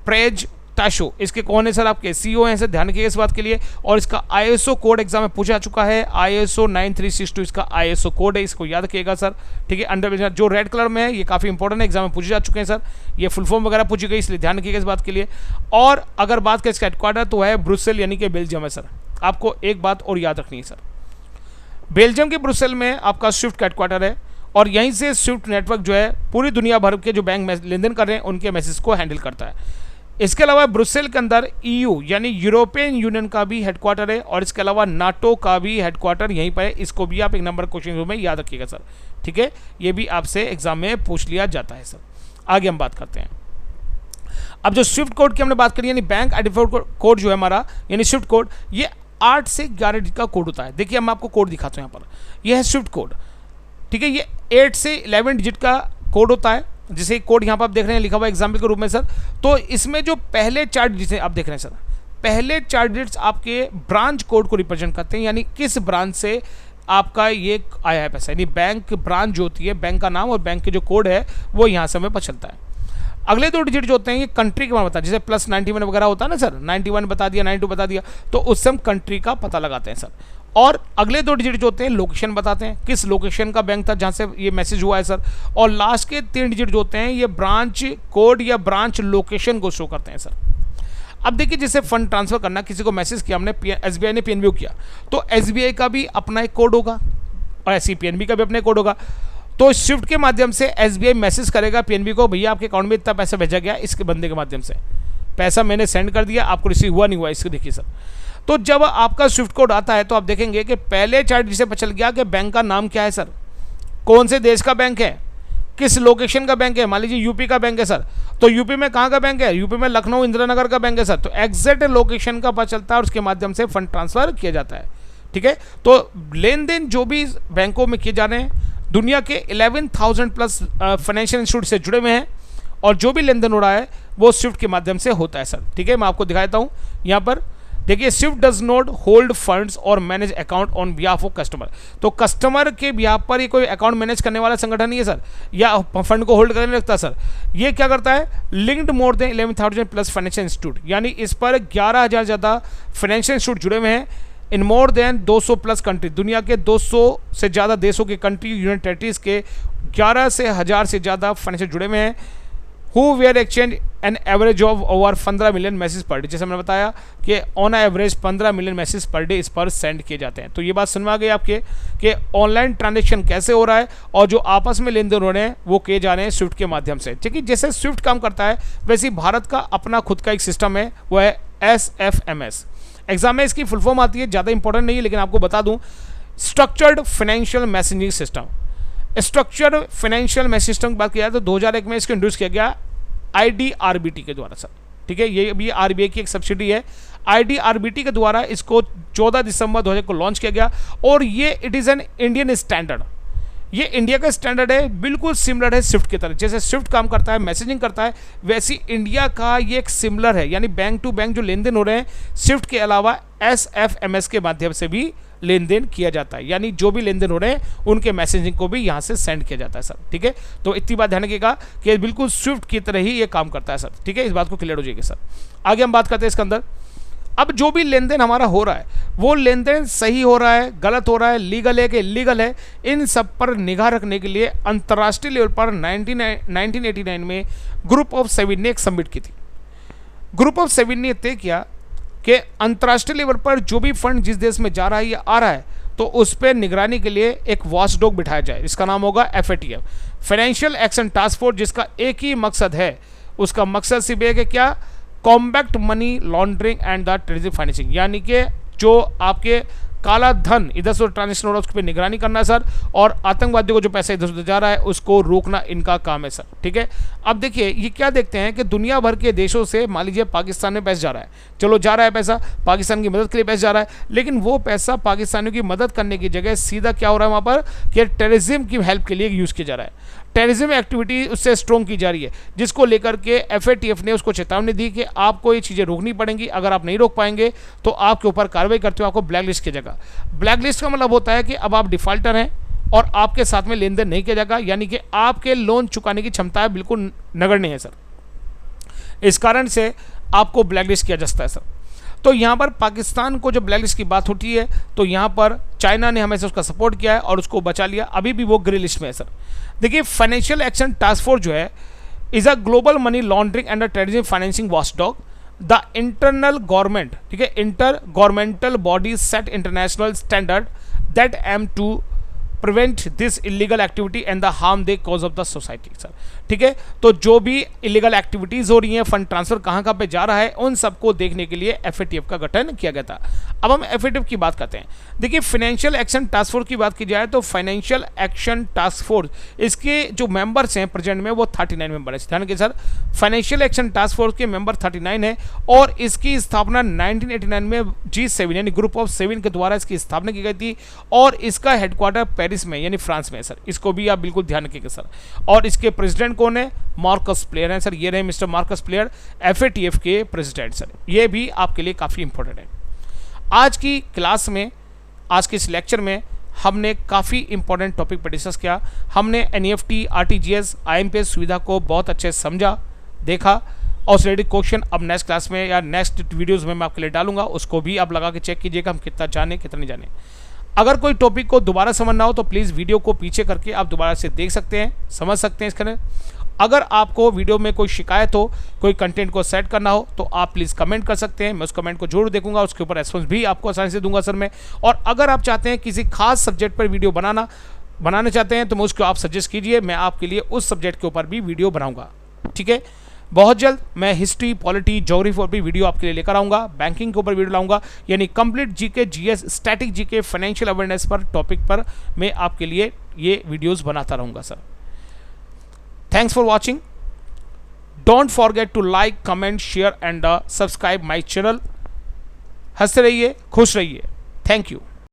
प्रेज टाशो इसके कौन है सर? आपके सीईओ हैं सर, ध्यान रखिएगा इस बात के लिए। और इसका आईएसओ कोड एग्जाम में पूछा चुका है, आईएसओ 9362 इसका आईएसओ कोड है, इसको याद रखिएगा सर। ठीक है, अंडर बेल्जियम जो रेड कलर में है ये काफ़ी इंपॉर्टेंट है, एग्जाम में पूछे जा चुके हैं सर। ये फुल फॉर्म वगैरह पूछी गई इसलिए ध्यान रखिएगा इस बात के लिए। और अगर बात करें इसका हेडक्वार्टर तो है ब्रुसेल यानी कि बेल्जियम है सर। आपको एक बात और याद रखनी है सर, बेल्जियम के ब्रुसेल में आपका स्विफ्ट का हेडक्वार्टर है और यहीं से स्विफ्ट नेटवर्क जो है पूरी दुनिया भर के जो बैंक लेन देन कर रहे हैं उनके मैसेज को हैंडल करता है। इसके अलावा ब्रुसेल के अंदर ईयू यानी यूरोपियन यूनियन का भी हेडक्वार्टर है और इसके अलावा नाटो का भी हेडक्वार्टर यहीं पर है। इसको भी आप एक नंबर क्वेश्चन में याद रखिएगा सर। ठीक है, ये भी आपसे एग्जाम में पूछ लिया जाता है सर। आगे हम बात करते हैं। अब जो स्विफ्ट कोड की हमने बात करी यानी बैंक आइडेंटिफायर कोड जो है हमारा यानी स्विफ्ट कोड, ये 8 से 11 डिजिट का कोड होता है। देखिए मैं आपको कोड दिखाता हूँ यहाँ पर, यह है स्विफ्ट कोड। ठीक है, ये 8 से 11 डिजिट का कोड होता है, जिसे कोड यहाँ पर आप देख रहे हैं लिखा हुआ एग्जाम्पल के रूप में सर। तो इसमें जो पहले 4 डिजिट आप देख रहे हैं सर, पहले 4 डिजिट्स आपके ब्रांच कोड को रिप्रेजेंट करते हैं, यानी किस ब्रांच से आपका ये आया है पैसा, यानी बैंक ब्रांच जो होती है, बैंक का नाम और बैंक के जो कोड है वो यहाँ से हमें पता चलता है। अगले 2 डिजिट जो होते हैं ये कंट्री के बारे में बताते हैं, जैसे प्लस 91 वगैरह होता है ना सर, 91 बता दिया, 92 बता दिया, तो उससे हम कंट्री का पता लगाते हैं सर। और अगले 2 डिजिट जो होते हैं लोकेशन बताते हैं, किस लोकेशन का बैंक था जहाँ से ये मैसेज हुआ है सर। और लास्ट के 3 डिजिट जो होते हैं ये ब्रांच कोड या ब्रांच लोकेशन को शो करते हैं सर। अब देखिए जैसे फंड ट्रांसफर करना, किसी को मैसेज किया हमने, एसबीआई ने पीएनबी को किया, तो एसबीआई का भी अपना एक कोड होगा और ऐसी पीएनबी का भी अपना कोड होगा। तो स्विफ्ट के माध्यम से एसबीआई मैसेज करेगा पीएनबी को, भैया आपके अकाउंट में इतना पैसा भेजा गया, इसके बंदे के माध्यम से पैसा मैंने सेंड कर दिया, आपको रिसीव हुआ नहीं हुआ, इसको देखिए सर। तो जब आपका स्विफ्ट कोड आता है तो आप देखेंगे कि पहले 4 डिजिट से पता चल गया कि बैंक का नाम क्या है सर, कौन से देश का बैंक है, किस लोकेशन का बैंक है। मान लीजिए यूपी का बैंक है सर, तो यूपी में कहाँ का बैंक है, यूपी में लखनऊ इंदिरा नगर का बैंक है सर। तो एग्जैक्ट लोकेशन का पता चलता है और उसके माध्यम से फंड ट्रांसफर किया जाता है। ठीक है, तो लेन देन जो भी बैंकों में किए जा रहे हैं, दुनिया के 11,000 प्लस फाइनेंशियल इंस्टीट्यूट से जुड़े हुए हैं और जो भी लेन देन हो रहा है वो स्विफ्ट के माध्यम से होता है सर। ठीक है, मैं आपको दिखाता हूँ यहाँ पर। देखिए swift does not hold funds और manage account on behalf of customer. तो कस्टमर के बिहाफ पर ये कोई अकाउंट मैनेज करने वाला संगठन नहीं है सर, या फंड को होल्ड करने लगता सर। ये क्या करता है, linked more than 11,000 plus financial institute, यानी इस पर 11,000 ज़्यादा फाइनेंशियल इंस्टीट्यूट जुड़े हुए हैं इन मोर देन 200 प्लस कंट्री, दुनिया के 200 से ज़्यादा देशों के कंट्री यूनियन टेरिटरीज के 11 से 1000 से ज़्यादा फाइनेंशियल जुड़े हुए हैं। Who were exchange an average of over 15 million message per day, जैसे मैंने बताया कि on average 15 million message per day इस पर सेंड किए जाते हैं। तो ये बात समझ में आ गई आपके कि ऑनलाइन ट्रांजेक्शन कैसे हो रहा है और जो आपस में लेन देन हो रहे हैं वो किए जा रहे हैं स्विफ्ट के माध्यम से। ठीक है, जैसे स्विफ्ट काम करता है वैसे ही भारत का अपना खुद का एक सिस्टम है, वो है SFMS। एग्जाम में इसकी फुल फॉर्म आती है, ज़्यादा इंपॉर्टेंट नहीं है लेकिन आपको बता दूं, structured financial messaging system. Structured financial message system की बात किया जाए तो 2001 में इसको इंट्रोड्यूस किया गया IDRBT के द्वारा सर। ठीक है, ये भी RBI की एक सब्सिडी है। IDRBT के द्वारा इसको 14 दिसंबर 2000 को लॉन्च किया गया और ये it is an Indian standard, ये इंडिया का स्टैंडर्ड है, बिल्कुल सिमिलर है स्विफ्ट की तरह। जैसे स्विफ्ट काम करता है, मैसेजिंग करता है, वैसी इंडिया का ये एक सिमिलर है, यानी बैंक टू बैंक जो लेन देन हो रहे हैं स्विफ्ट के अलावा SFMS के माध्यम से भी लेन देन किया जाता है, यानी जो भी लेन देन हो रहे हैं उनके मैसेजिंग को भी यहाँ से सेंड किया जाता है सर। ठीक है, तो इतनी बात ध्यान रखिएगा कि बिल्कुल स्विफ्ट की तरह ही ये काम करता है सर। ठीक है, इस बात को क्लियर हो जाएगी सर। आगे हम बात करते हैं इसके अंदर। अब जो भी लेन देन हमारा हो रहा है वो लेन देन सही हो रहा है, गलत हो रहा है, लीगल है कि इलीगल है, इन सब पर निगाह रखने के लिए अंतर्राष्ट्रीय लेवल पर 1989 में ग्रुप ऑफ 7 ने एक सबमिट की थी। ग्रुप ऑफ 7 ने तय किया कि अंतर्राष्ट्रीय लेवल पर जो भी फंड जिस देश में जा रहा है या आ रहा है तो उस पर निगरानी के लिए एक वॉचडॉग बिठाया जाए। इसका नाम होगा FATF, financial action task force, जिसका एक ही मकसद है, उसका मकसद सिर्फ एक है, क्या, combat money laundering and the terrorism financing, यानी कि जो आपके काला धन इधर से ट्रांजेक्शन हो रहा है उस पर निगरानी करना है सर, और आतंकवादियों को जो पैसा इधर से जा रहा है उसको रोकना इनका काम है सर। ठीक है, अब देखिए ये क्या देखते हैं कि दुनिया भर के देशों से मान लीजिए पाकिस्तान में पैसा जा रहा है, चलो जा रहा है पैसा, पाकिस्तान की मदद के लिए पैसा जा रहा है, लेकिन वो पैसा पाकिस्तानियों की मदद करने की जगह सीधा क्या हो रहा है वहाँ पर कि टेररिज्म की हेल्प के लिए यूज़ किया जा रहा है, टेररिज्म एक्टिविटी उससे स्ट्रॉन्ग की जा रही है, जिसको लेकर के FATF ने उसको चेतावनी दी कि आपको ये चीज़ें रोकनी पड़ेंगी, अगर आप नहीं रोक पाएंगे तो आपके ऊपर कार्रवाई करते हुए आपको ब्लैक लिस्ट किया जाएगा। ब्लैक लिस्ट का मतलब होता है कि अब आप डिफॉल्टर हैं और आपके साथ में लेन देन नहीं किया जाएगा, यानी कि आपके लोन चुकाने की क्षमता बिल्कुल नगण्य है सर। इस कारण से आपको ब्लैक लिस्ट किया जा सकता है सर। तो यहाँ पर पाकिस्तान को जब ब्लैक लिस्ट की बात होती है तो यहाँ पर चाइना ने हमेशा उसका सपोर्ट किया है और उसको बचा लिया, अभी भी वो ग्रे लिस्ट में है सर। देखिए फाइनेंशियल एक्शन टास्क फोर्स जो है is a global money laundering and terrorism financing watchdog, the internal government, ठीक है, inter governmental body set international standard that aim to prevent this illegal activity and the harm they cause of the society sir. ठीक है, तो जो भी illegal activities हो रही हैं, फंड ट्रांसफर कहाँ पे जा रहा है, उन सबको देखने के लिए FATF का गठन किया गया था। अब हम FATF की बात करते हैं। देखिए फाइनेंशियल एक्शन टास्क फोर्स की बात की जाए तो फाइनेंशियल एक्शन टास्क फोर्स इसके जो मेंबर्स हैं प्रेजेंट में वो 39 मेंबर है। ध्यान के sir, financial action task force के मेंबर 39 है और इसकी स्थापना 1989 में G7 यानी ग्रुप ऑफ 7 के द्वारा इसकी स्थापना की गई थी और इसका हेडक्वार्टर पेरिस में यानी फ्रांस में है सर। इसको भी आप बिल्कुल ध्यान रखिएगा सर। और इसके प्रेसिडेंट कौन है, मार्कस प्लेयर हैं सर। ये रहे मिस्टर मार्कस प्लेयर FATF के प्रेसिडेंट सर। ये भी आपके लिए काफ़ी इंपॉर्टेंट है। आज की क्लास में, आज के इस लेक्चर में हमने काफ़ी इंपॉर्टेंट टॉपिक पर डिस्कस किया। हमने NEFT, RTGS, IMPS सुविधा को बहुत अच्छे से समझा, देखा और रिलेटेड क्वेश्चन अब नेक्स्ट क्लास में या नेक्स्ट वीडियोज़ में मैं आपके लिए डालूंगा, उसको भी आप लगा के चेक कीजिएगा हम कितना जाने कितना नहीं जाने। अगर कोई टॉपिक को दोबारा समझना हो तो प्लीज़ वीडियो को पीछे करके आप दोबारा से देख सकते हैं, समझ सकते हैं इसके अंदर। अगर आपको वीडियो में कोई शिकायत हो, कोई कंटेंट को सेट करना हो तो आप प्लीज़ कमेंट कर सकते हैं, मैं उस कमेंट को जरूर देखूंगा, उसके ऊपर रेस्पॉन्स भी आपको आसानी से दूंगा सर मैं। और अगर आप चाहते हैं किसी खास सब्जेक्ट पर वीडियो बनाना चाहते हैं तो मैं उसको आप सजेस्ट कीजिए, मैं आपके लिए उस सब्जेक्ट के ऊपर भी वीडियो बनाऊँगा। ठीक है, बहुत जल्द मैं हिस्ट्री, पॉलिटी, ज्योग्राफी पर भी वीडियो आपके लिए लेकर आऊँगा, बैंकिंग के ऊपर वीडियो लाऊंगा, यानी complete GK, GS, static GK, financial awareness पर टॉपिक पर मैं आपके लिए ये वीडियोज़ बनाता रहूँगा sir. Thanks for watching. Don't forget to like, comment, share and subscribe my channel. हंसते रहिए, खुश रहिए। Thank you.